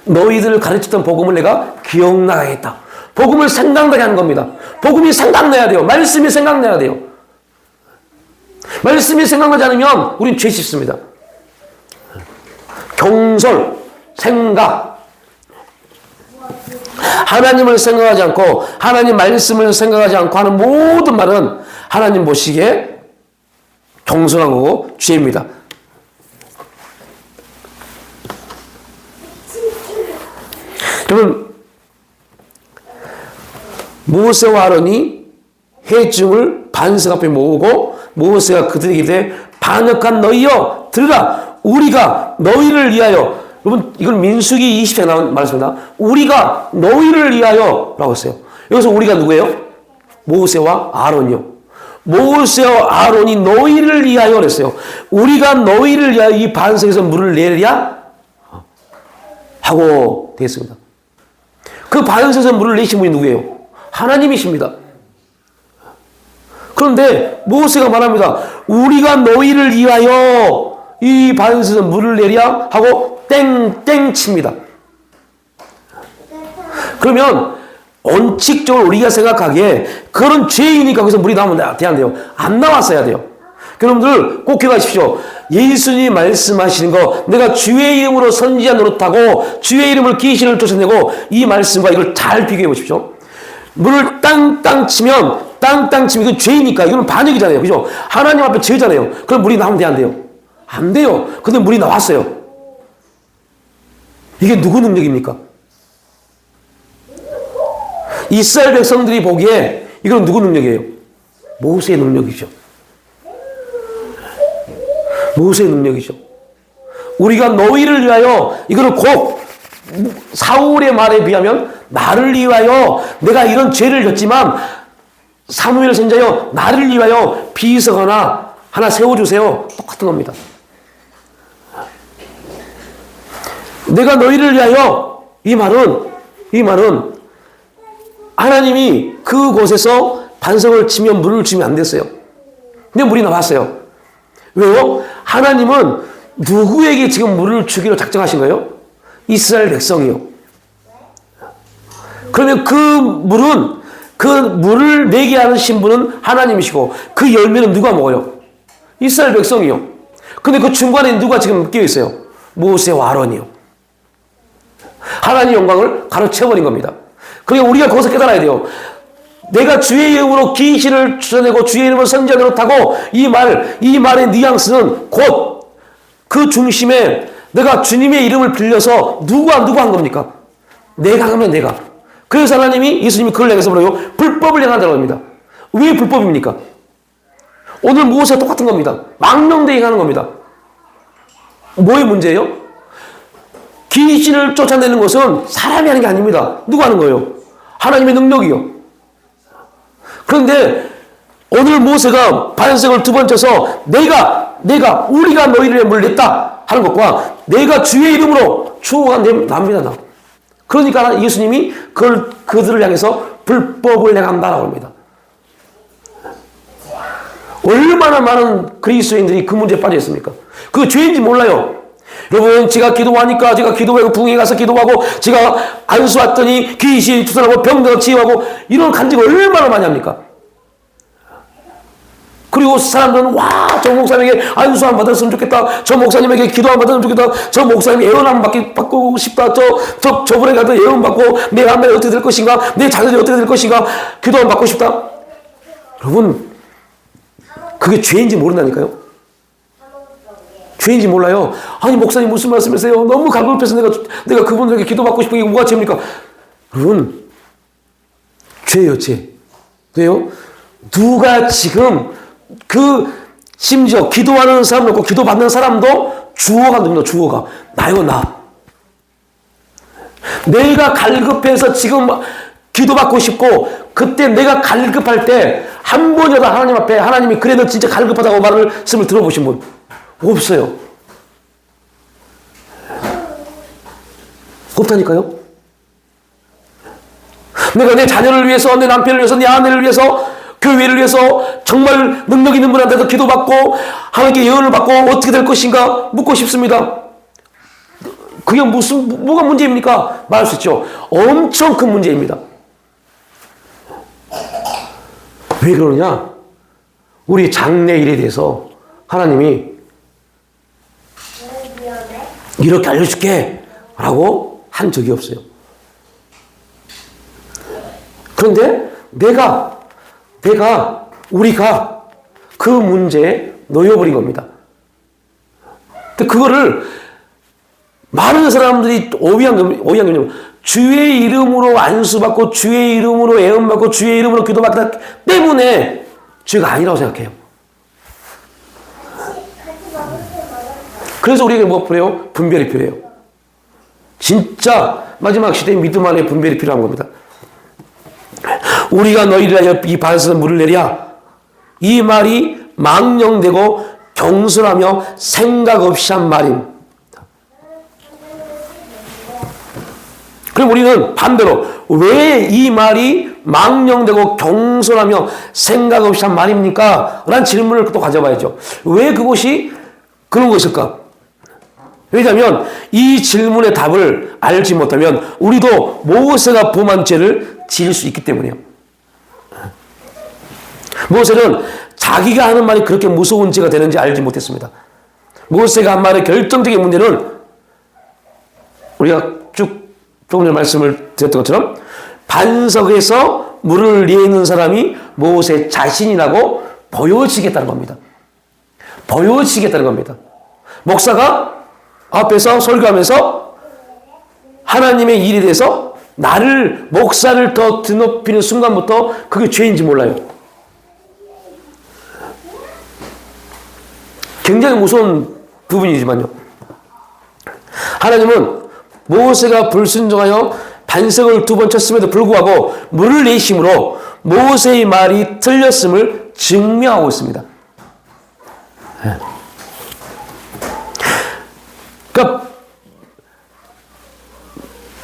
너희들을 가르쳤던 복음을 내가 기억나게 하겠다. 복음을 생각나게 하는 겁니다. 복음이 생각나야 돼요. 말씀이 생각나야 돼요. 말씀이 생각나지 않으면 우린 죄 짓습니다. 경솔, 생각. 하나님을 생각하지 않고 하나님 말씀을 생각하지 않고 하는 모든 말은 하나님 보시기에 경솔한 거고 죄입니다. 여러분, 모세와 아론이 회중을 반석 앞에 모으고 모세가 그들에게 이르되 반역한 너희여 들으라 우리가 너희를 위하여 여러분 이건 민수기 20장에 나온 말씀입니다. 우리가 너희를 위하여 라고 했어요. 여기서 우리가 누구예요? 모세와 아론이요. 모세와 아론이 너희를 위하여 그랬어요. 우리가 너희를 위하여 이 반석에서 물을 내리랴 하고 되겠습니다. 그 반석에서 물을 내신 분이 누구예요? 하나님이십니다. 그런데 모세가 말합니다. 우리가 너희를 위하여 이 반석에서 물을 내랴 하고 땡땡 칩니다. 그러면 원칙적으로 우리가 생각하기에 그런 죄이니까 거기서 물이 나오면 돼야 돼요. 안 나왔어야 돼요. 여러분들 꼭 기억하십시오. 예수님이 말씀하시는 거 내가 주의 이름으로 선지자 노릇하고 주의 이름을 귀신을 쫓아내고 이 말씀과 이걸 잘 비교해 보십시오. 물을 땅땅 치면 이건 죄이니까 이건 반역이잖아요. 그죠? 하나님 앞에 죄잖아요. 그럼 물이 나오면 돼야 안 돼요? 안 돼요. 근데 물이 나왔어요. 이게 누구 능력입니까? 이스라엘 백성들이 보기에 이건 누구 능력이에요? 모세의 능력이죠. 모세의 능력이죠. 우리가 너희를 위하여 이거를 곧 사울의 말에 비하면 나를 위하여 내가 이런 죄를 졌지만 사무엘 선지자여 나를 위하여 비석 하나 세워주세요. 똑같은 겁니다. 내가 너희를 위하여 이 말은 하나님이 그곳에서 반석을 치면 물을 주면 안 됐어요. 근데 물이 나왔어요. 왜요? 하나님은 누구에게 지금 물을 주기로 작정하신 거예요? 이스라엘 백성이요. 그러면 그 물을 내게 하는 신분은 하나님이시고 그 열매는 누가 먹어요? 이스라엘 백성이요. 근데 그 중간에 누가 지금 끼어 있어요? 모세와 아론이요. 하나님의 영광을 가로채버린 겁니다. 그러니까 우리가 거기서 깨달아야 돼요. 내가 주의 이름으로 귀신을 쫓아내고 주의 이름으로 선지자 노릇하고 이 말의 뉘앙스는 곧 그 중심에 내가 주님의 이름을 빌려서 누구 한 겁니까? 내가 하면 내가. 그래서 하나님이 예수님이 그걸 향해서 뭐라고요? 불법을 행한다고 합니다. 왜 불법입니까? 오늘 모세와 똑같은 겁니다. 망령되게 하는 겁니다. 뭐의 문제예요? 귀신을 쫓아내는 것은 사람이 하는 게 아닙니다. 누가 하는 거예요? 하나님의 능력이요. 그런데 오늘 모세가 반석을 두 번 쳐서 우리가 너희를 물을 냈다 하는 것과 내가 주의 이름으로 추호가 납니다. 그러니까 예수님이 그들을 향해서 불법을 행한다라고 합니다. 얼마나 많은 그리스도인들이 그 문제에 빠져 있습니까? 그 죄인지 몰라요. 여러분, 제가 기도하니까 제가 기도하고 부흥에 가서 기도하고 제가 안수 왔더니 귀신이 투선하고 병들어 치유하고 이런 간증을 얼마나 많이 합니까? 그리고 사람들은 저 목사님에게 안수 한 받았으면 좋겠다. 저 목사님에게 기도 한 받았으면 좋겠다. 저 목사님 예언 한 받고 싶다. 저분에 가서 예언 받고 내 남편이 어떻게 될 것인가? 내 자녀들이 어떻게 될 것인가? 기도 한 받고 싶다. 여러분, 그게 죄인지 모른다니까요. 죄인지 몰라요. 아니 목사님 무슨 말씀이세요? 너무 갈급해서 내가 그분들에게 기도받고 싶은 게 뭐가 죄입니까? 여러분, 죄예요, 죄. 왜요? 누가 지금 심지어 기도하는 사람도 없고 기도받는 사람도 주어가 누구냐? 주어가 나요, 나. 내가 갈급해서 지금 기도받고 싶고 그때 내가 갈급할 때 한 번이라도 하나님 앞에 하나님이 그래 너 진짜 갈급하다고 말씀을 들어보신 분 없어요. 없다니까요. 내가 내 자녀를 위해서, 내 남편을 위해서, 내 아내를 위해서, 교회를 위해서 정말 능력 있는 분한테도 기도받고 하나님께 예언을 받고 어떻게 될 것인가 묻고 싶습니다. 그게 뭐가 문제입니까? 말할 수 있죠. 엄청 큰 문제입니다. 왜 그러냐? 우리 장래 일에 대해서 하나님이 이렇게 알려줄게 라고 한 적이 없어요. 그런데 우리가 그 문제에 놓여버린 겁니다. 근데 그거를 많은 사람들이 오해한 게 주의 이름으로 안수받고 주의 이름으로 애원받고 주의 이름으로 기도받기 때문에 죄가 아니라고 생각해요. 그래서 우리에게 뭐가 필요해요? 분별이 필요해요. 진짜 마지막 시대에 믿음 안에 분별이 필요한 겁니다. 우리가 너희를 하여 이 바다에서 물을 내랴. 이 말이 망령되고 경솔하며 생각 없이 한 말임. 그럼 우리는 반대로 왜 이 말이 망령되고 경솔하며 생각 없이 한 말입니까? 라는 질문을 또 가져봐야죠. 왜 그것이 그런 것일까? 왜냐하면 이 질문의 답을 알지 못하면 우리도 모세가 범한 죄를 지을 수 있기 때문이에요. 모세는 자기가 하는 말이 그렇게 무서운 죄가 되는지 알지 못했습니다. 모세가 한 말의 결정적인 문제는 우리가 조금 전에 말씀을 드렸던 것처럼 반석에서 물을 내는 사람이 모세 자신이라고 보여지겠다는 겁니다. 보여지겠다는 겁니다. 목사가 앞에서 설교하면서 하나님의 일에 대해서 목사를 더 드높이는 순간부터 그게 죄인지 몰라요. 굉장히 무서운 부분이지만요. 하나님은 모세가 불순종하여 반석을 2번 쳤음에도 불구하고 물을 내심으로 모세의 말이 틀렸음을 증명하고 있습니다. 그러니까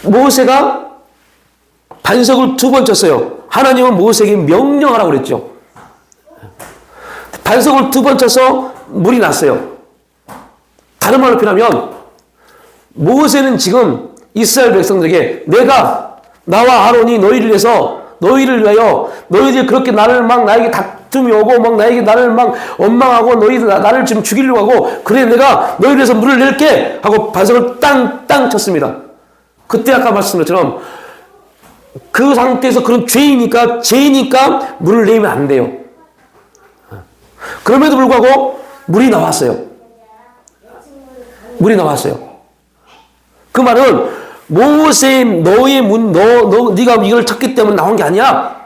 모세가 반석을 2번 쳤어요. 하나님은 모세에게 명령하라고 그랬죠. 반석을 2번 쳐서 물이 났어요. 다른 말로 표현하면 모세는 지금 이스라엘 백성들에게 나와 아론이 너희를 위하여 너희들이 그렇게 나에게 다툼이 오고 나를 원망하고 너희들 나를 지금 죽이려고 하고 그래 내가 너희를 위해서 물을 낼게 하고 반석을 땅 쳤습니다. 그때 아까 말씀드렸처럼 그 상태에서 그런 죄이니까 물을 내면 안 돼요. 그럼에도 불구하고 물이 나왔어요. 그 말은 모세 네가 이걸 쳤기 때문에 나온 게 아니야.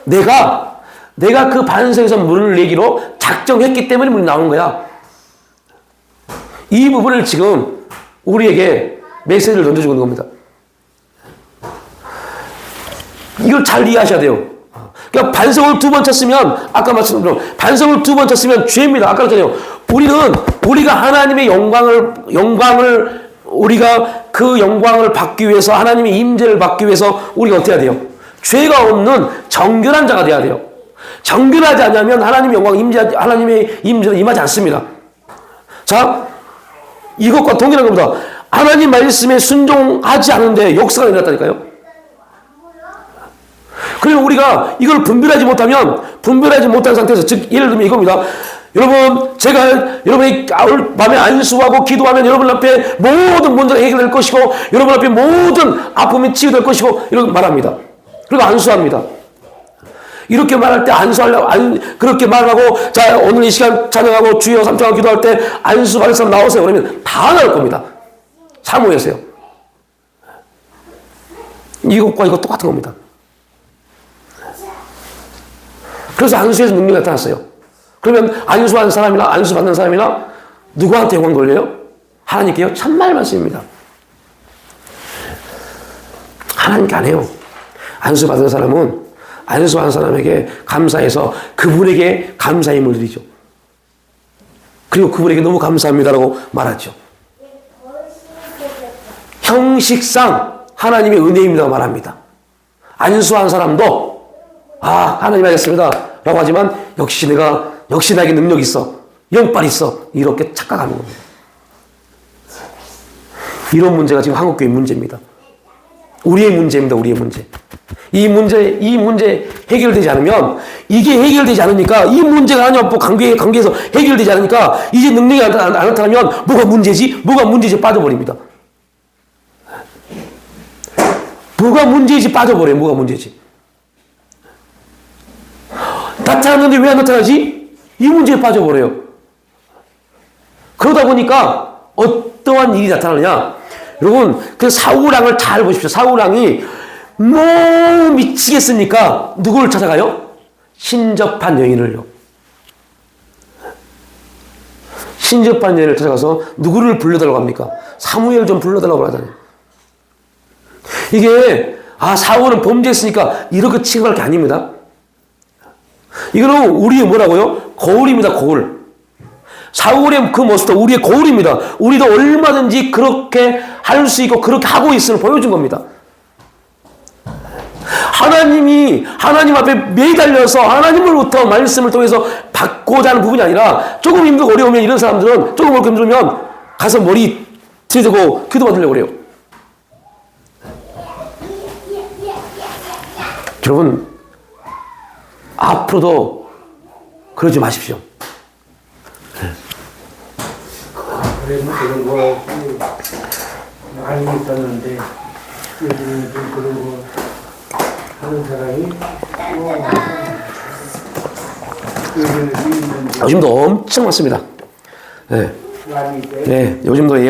내가 그 반석에서 물을 내기로 작정했기 때문에 물이 나오는 거야. 이 부분을 지금 우리에게 메시지를 던져주고 있는 겁니다. 이걸 잘 이해하셔야 돼요. 그러니까 반석을 2번 쳤으면 아까 말씀드린 반석을 2번 쳤으면 죄입니다. 아까 그랬잖아요. 우리가 하나님의 영광을 우리가 그 영광을 받기 위해서 하나님의 임재를 받기 위해서 우리가 어떻게 해야 돼요? 죄가 없는 정결한 자가 돼야 돼요. 정결하지 않으면 하나님의 하나님의 임재는 임하지 않습니다. 자, 이것과 동일한 겁니다. 하나님 말씀에 순종하지 않은데 역사가 일어났다니까요. 그리고 우리가 이걸 분별하지 못한 상태에서, 즉 예를 들면 이겁니다. 여러분, 제가 여러분이 밤에 안수하고 기도하면 여러분 앞에 모든 문제가 해결될 것이고 여러분 앞에 모든 아픔이 치유될 것이고 이렇게 말합니다. 그리고 안수합니다. 이렇게 말할 때 그렇게 말하고 자 오늘 이 시간 찬양하고 주여 3초간 기도할 때 안수 받을 사람 나오세요. 그러면 다 나올 겁니다. 사모예세요. 이것과 이거 똑같은 겁니다. 그래서 안수에서 능력이 나타났어요. 그러면 안수하는 사람이나 안수받는 사람이나 누구한테 영광 돌려요? 하나님께요? 참말 말씀입니다. 하나님께 안 해요. 안수받은 사람은 안수하는 사람에게 감사해서 그분에게 감사의 힘을 드리죠. 그리고 그분에게 너무 감사합니다라고 말하죠. 형식상 하나님의 은혜입니다고 말합니다. 안수한 사람도 하나님 알겠습니다 라고 하지만 역시 나에게 능력이 있어, 영빨이 있어, 이렇게 착각하는 겁니다. 이런 문제가 지금 한국교회 문제입니다. 우리의 문제입니다. 우리의 문제. 이 문제 해결되지 않으면, 이게 해결되지 않으니까, 이 문제가 하나님 앞으로 관계에서 해결되지 않으니까 이제 능력이 안 나타나면 뭐가 문제지 빠져버립니다. 뭐가 문제지. 나타났는데 왜 안 나타나지? 이 문제에 빠져버려요. 그러다 보니까 어떠한 일이 나타나느냐? 여러분, 그 사울왕을 잘 보십시오. 사울왕이 너무 미치겠으니까 누구를 찾아가요? 신접한 여인을요. 신접한 여인을 찾아가서 누구를 불러달라고 합니까? 사무엘 좀 불러달라고 하잖아요. 이게 사울은 범죄했으니까 이렇게 취급할 게 아닙니다. 이거는 우리의 뭐라고요? 거울입니다. 거울. 사울의 그 모습도 우리의 거울입니다. 우리도 얼마든지 그렇게 할 수 있고 그렇게 하고 있음을 보여준 겁니다. 하나님이 하나님 앞에 매달려서 하나님으로부터 말씀을 통해서 받고자 하는 부분이 아니라 조금 힘들고 어려우면 이런 사람들은 조금 어렵고 힘들면 가서 머리 들이대고 기도받으려고 그래요. 여러분, 앞으로도 그러지 마십시오. 그래서 그런 거 많이 있었는데 요즘은 좀 그런 거 하는 사람이 요즘도 엄청 많습니다. 네. 네, 요즘도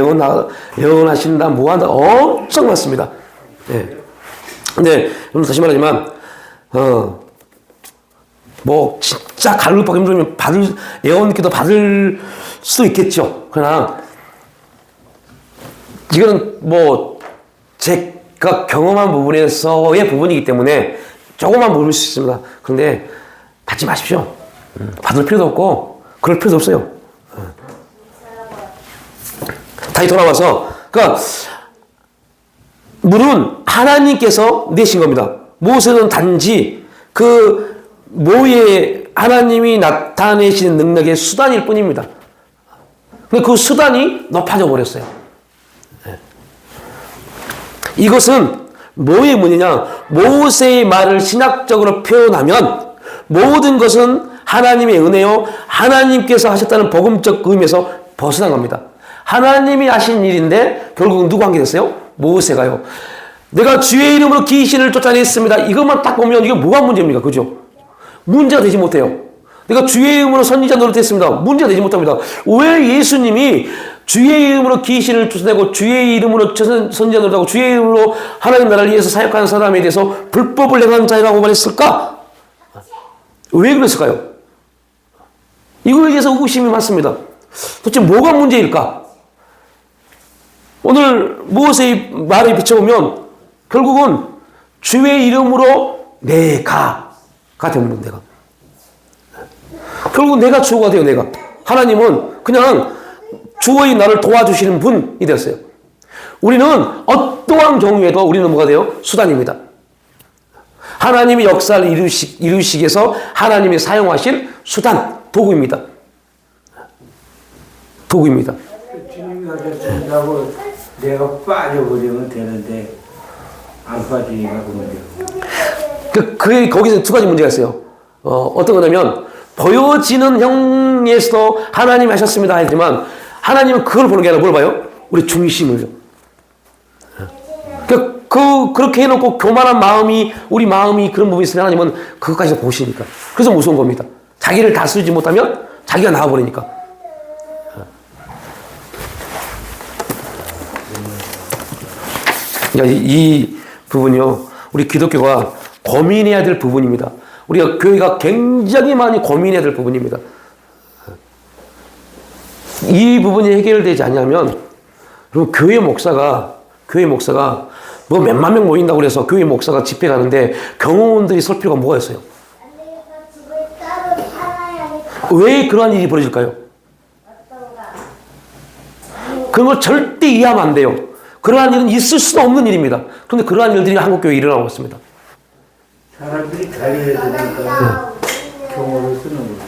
예언하신다, 뭐한다, 엄청 많습니다. 네. 근데, 여러분, 다시 말하지만, 진짜 갈급하고 힘들면 예언기도 받을 수도 있겠죠. 그러나, 이거는 제가 경험한 부분에서의 부분이기 때문에 조금만 모를 수 있습니다. 그런데, 받지 마십시오. 받을 필요도 없고, 그럴 필요도 없어요. 다시 돌아와서, 물은 하나님께서 내신 겁니다. 모세는 단지 하나님이 나타내시는 능력의 수단일 뿐입니다. 근데 그 수단이 높아져 버렸어요. 이것은 뭐의 문이냐? 모세의 말을 신학적으로 표현하면 모든 것은 하나님의 은혜요, 하나님께서 하셨다는 복음적 의미에서 벗어난 겁니다. 하나님이 하신 일인데 결국은 누구 한 게 됐어요? 모세가요. 내가 주의 이름으로 귀신을 쫓아냈습니다. 이것만 딱 보면 이게 뭐가 문제입니까? 그죠? 문제가 되지 못해요. 내가 주의 이름으로 선지자 노릇했습니다. 문제가 되지 못합니다. 왜 예수님이 주의 이름으로 귀신을 쫓아내고 주의 이름으로 선지자 노릇하고 주의 이름으로 하나님 나라를 위해서 사역하는 사람에 대해서 불법을 행한 자라고 말했을까? 왜 그랬을까요? 이거에 대해서 의구심이 많습니다. 도대체 뭐가 문제일까? 오늘 모세의 말을 비춰보면 결국은 주의 이름으로 내가가 되는 내가. 결국은 내가 주어가 돼요. 내가. 하나님은 그냥 주어인 나를 도와주시는 분이 됐어요. 우리는 어떠한 경우에도 우리는 뭐가 돼요? 수단입니다. 하나님의 역사를 이루시기 위해서 하나님이 사용하실 수단, 도구입니다. 도구입니다. 주님이 하셨다고 내가 빠져버리면 되는데 안 빠지니까 그 문제고. 거기서 두 가지 문제가 있어요. 어떤 거냐면 보여지는 형에서도 하나님이 하셨습니다 하지만 하나님은 그걸 보는 게 아니라 뭘 봐요? 우리 중심을요. 그렇게 해놓고 교만한 마음이 우리 마음이 그런 부분이 있으면 하나님은 그것까지 보시니까. 그래서 무서운 겁니다. 자기를 다스리지 못하면 자기가 나와버리니까. 이 부분이요, 우리 기독교가 고민해야 될 부분입니다. 우리가 교회가 굉장히 많이 고민해야 될 부분입니다. 이 부분이 해결되지 않냐면, 그럼 교회 목사가 몇만 명 모인다고 그래서 교회 목사가 집회 가는데 경호원들이 설 필요가 뭐가 있어요? 왜 그러한 일이 벌어질까요? 그런 걸 절대 이해하면 안 돼요. 그러한 일은 있을 수도 없는 일입니다. 그런데 그러한 일들이 한국교회에 일어나고 있습니다. 사람들이 자유해야 되니까 경호를 쓰는 거죠.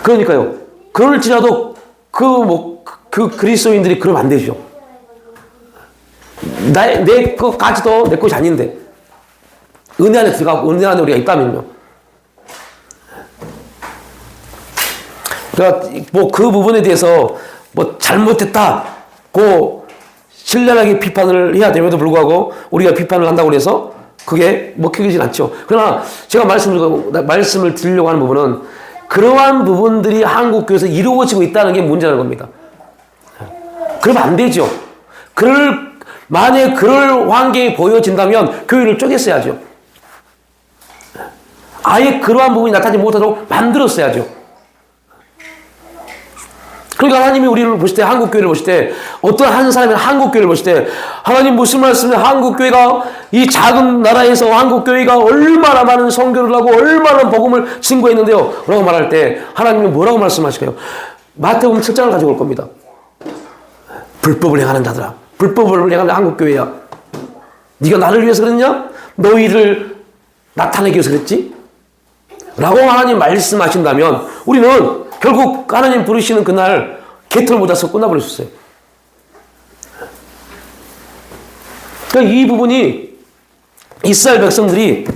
그러니까요. 그럴지라도 그 그리스도인들이 그러면 안 되죠. 내 것까지도 내 것이 아닌데 은혜 안에 들어가고 은혜 안에 우리가 있다면요. 그러니까 그 부분에 대해서 잘못했다고 신랄하게 비판을 해야 됨에도 불구하고 우리가 비판을 한다고 해서 그게 먹히진 않죠. 그러나 제가 말씀을 드리려고 하는 부분은 그러한 부분들이 한국교회에서 이루어지고 있다는 게 문제라는 겁니다. 그러면 안 되죠. 만약에 그럴 환경이 보여진다면 교회를 쪼갰어야죠. 아예 그러한 부분이 나타나지 못하도록 만들었어야죠. 그러니까 하나님이 우리를 보실 때, 한국교회를 보실 때, 어떤 한 사람이 한국교회를 보실 때, 하나님 무슨 말씀을 한국교회가 이 작은 나라에서 한국교회가 얼마나 많은 선교를 하고 얼마나 복음을 증거했는데요. 라고 말할 때 하나님이 뭐라고 말씀하실까요? 마태복음 7장을 가지고 올 겁니다. 불법을 행하는 자들아, 불법을 행하는 한국교회야. 네가 나를 위해서 그랬냐? 너희를 나타내기 위해서 그랬지? 라고 하나님 말씀하신다면 우리는 결국 하나님 부르시는 그날 개털 못해서 끝나버릴 수 있어요. 그러니까 이 부분이 이스라엘 백성들이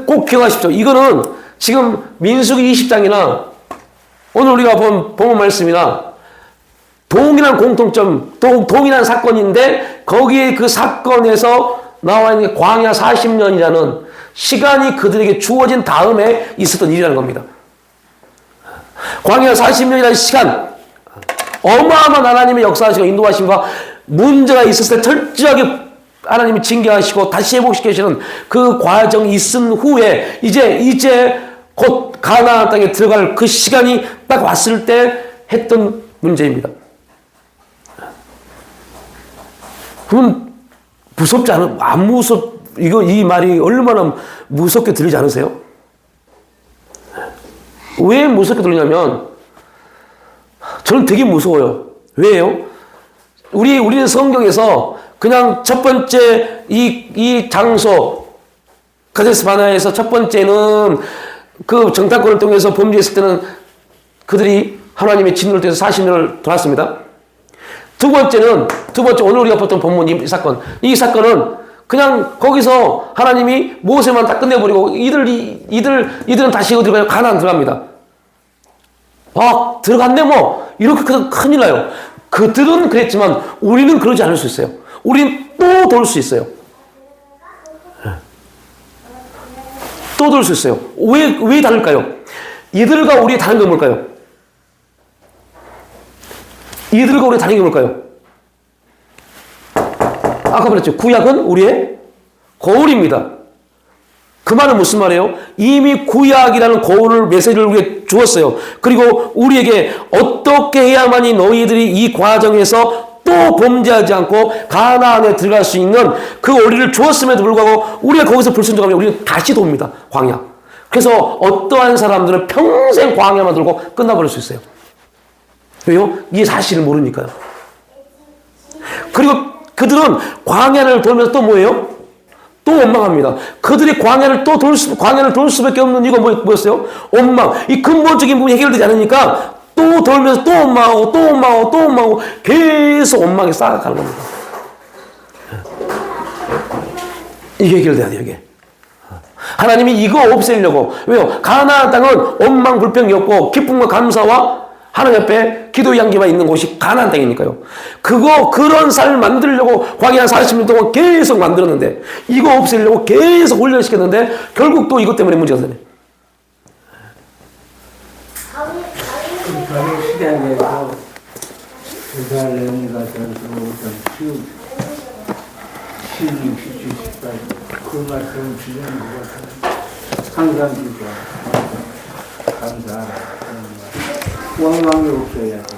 꼭 기억하십시오. 이거는 지금 민수기 20장이나 오늘 우리가 본 본문 말씀이나 동일한 공통점, 동일한 사건인데 거기에 그 사건에서 나와 있는 게 광야 40년이라는 시간이 그들에게 주어진 다음에 있었던 일이라는 겁니다. 광야 40년이라는 시간, 어마어마한 하나님의 역사하시고 인도하심과 문제가 있었을 때 철저하게 하나님이 징계하시고 다시 회복시키시는 그 과정이 있은 후에 이제 곧 가나안 땅에 들어갈 그 시간이 딱 왔을 때 했던 문제입니다. 그럼 무섭지 안 이 말이 얼마나 무섭게 들리지 않으세요? 왜 무섭게 들리냐면, 저는 되게 무서워요. 왜요? 우리는 성경에서 그냥 첫 번째 이 장소, 가데스 바네아에서 첫 번째는 그 정탐꾼을 통해서 범죄했을 때는 그들이 하나님의 진노를 통해서 40년을 돌았습니다. 두 번째 오늘 우리가 봤던 본문 이 사건은 그냥 거기서 하나님이 모세만 다 끝내버리고 이들은 다시 어디로 가요? 가나안 들어갑니다. 들어갔네 뭐 이렇게 큰일 나요. 그들은 그랬지만 우리는 그러지 않을 수 있어요. 우리는 또 돌 수 있어요. 또 돌 수 있어요. 왜 다를까요? 이들과 우리의 다른 건 뭘까요? 이들과 우리의 다른 게 뭘까요? 아까 말했죠. 구약은 우리의 거울입니다. 그 말은 무슨 말이에요? 이미 구약이라는 거울을 메시지를 우리에게 주었어요. 그리고 우리에게 어떻게 해야만이 너희들이 이 과정에서 또 범죄하지 않고 가나안에 들어갈 수 있는 그 원리를 주었음에도 불구하고 우리가 거기서 불순종하면 우리는 다시 돕니다. 광야. 그래서 어떠한 사람들은 평생 광야만 들고 끝나버릴 수 있어요. 왜요? 이 사실을 모르니까요. 그리고 그들은 광야를 돌면서 또 뭐예요? 또 원망합니다. 그들이 광야를 돌 수밖에 없는 이유가 뭐였어요? 원망. 이 근본적인 부분이 해결되지 않으니까 또 돌면서 또 원망하고 계속 원망에 쌓아가는 겁니다. 이게 해결돼야 돼요, 이게. 하나님이 이거 없애려고. 왜요? 가나안 땅은 원망 불평이었고 기쁨과 감사와 하나님 앞에 기도 양기만 있는 곳이 가나안 땅이니까요. 그런 삶을 만들려고 광야 40년 동안 계속 만들었는데 이거 없애려고 계속 훈련시켰는데 결국 또 이것 때문에 문제가 되네. 그 시대에서 예루살렘에 가서 좀 시주 18 그 말씀을 주는 것 같아요. 항상 기도 감사 원망이 없어야 돼.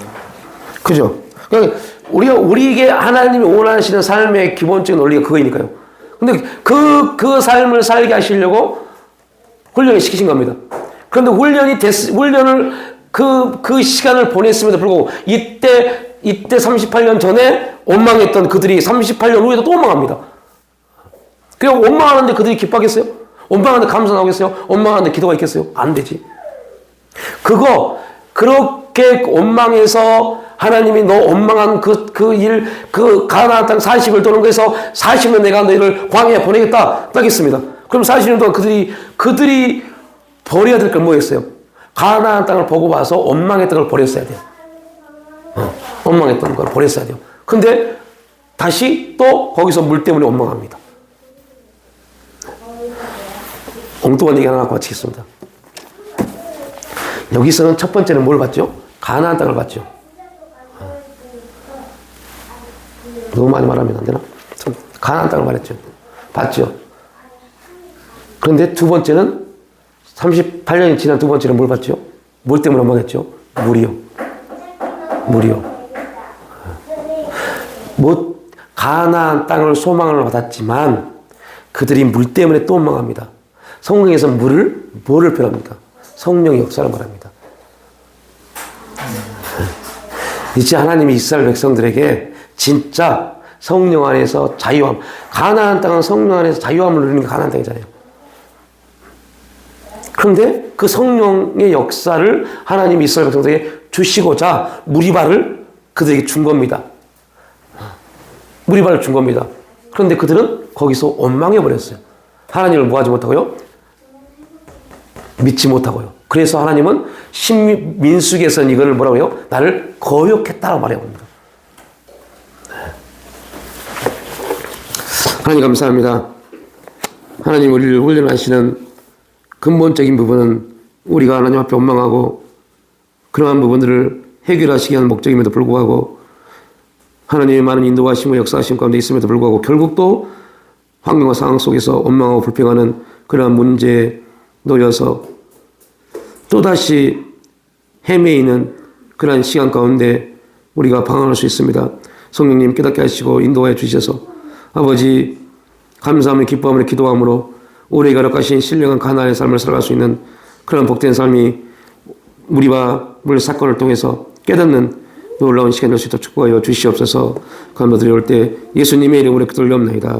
그죠? 그러니까 우리에게 하나님이 원하시는 삶의 기본적인 원리가 그거니까요. 근데 그 삶을 살게 하시려고 훈련을 시키신 겁니다. 그런데 훈련을 그 시간을 보냈음에도 불구하고 이때 38년 전에 원망했던 그들이 38년 후에도 또 원망합니다. 그냥 원망하는데 그들이 기뻐하겠어요? 원망하는데 감사 나오겠어요? 원망하는데 기도가 있겠어요? 안 되지. 그렇게 원망해서 하나님이 너 원망한 그 가나안 땅 40을 도는 거에서 40년 내가 너희를 광야에 보내겠다. 딱 했습니다. 그럼 40년 동안 그들이 버려야 될 건 뭐였어요? 가나안 땅을 보고 와서 원망했던 걸 버렸어야 돼요. 원망했던 걸 버렸어야 돼요. 근데 다시 또 거기서 물 때문에 원망합니다. 엉뚱한 얘기 하나 갖고 마치겠습니다. 여기서는 첫 번째는 뭘 봤죠? 가나안 땅을 봤죠. 너무 많이 말하면 안 되나? 가나안 땅을 말했죠. 봤죠. 그런데 두 번째는 38년이 지난 두 번째는 뭘 봤죠? 뭘 때문에 원망했죠? 물이요. 물이요. 가나안 땅을 소망을 받았지만 그들이 물 때문에 또 원망합니다. 성경에서 뭐를 표현합니까? 성령의 역사를 말합니다. 이제 하나님이 이스라엘 백성들에게 진짜 성령 안에서 자유함, 가나안 땅은 성령 안에서 자유함을 누리는 게 가나안 땅이잖아요. 그런데 그 성령의 역사를 하나님이 이스라엘 백성들에게 주시고자 무리바를 그들에게 준 겁니다. 무리바를 준 겁니다. 그런데 그들은 거기서 원망해버렸어요. 하나님을 뭐 하지 못하고요? 믿지 못하고요. 그래서 하나님은 민수기에서는 이거를 뭐라고 해요? 나를 거역했다고 말해봅니다. 하나님 감사합니다. 하나님 우리를 훈련하시는 근본적인 부분은 우리가 하나님 앞에 원망하고 그러한 부분들을 해결하시기 위한 목적임에도 불구하고 하나님의 많은 인도하심과 역사하심 가운데 있음에도 불구하고 결국 또 환경과 상황 속에서 원망하고 불평하는 그러한 문제에 놓여서 또다시 헤매이는 그러한 시간 가운데 우리가 방황할 수 있습니다. 성령님 깨닫게 하시고 인도하여 주셔서 아버지 감사함을 기뻐함을 기도함으로 오래 가력하신 신령한 가나안의 삶을 살아갈 수 있는 그런 복된 삶이 무리와 물 사건을 통해서 깨닫는 놀라운 시간이 될 수 있도록 축복하여 주시옵소서. 감사드리올 때 예수님의 이름으로 기도를 올려옵나이다.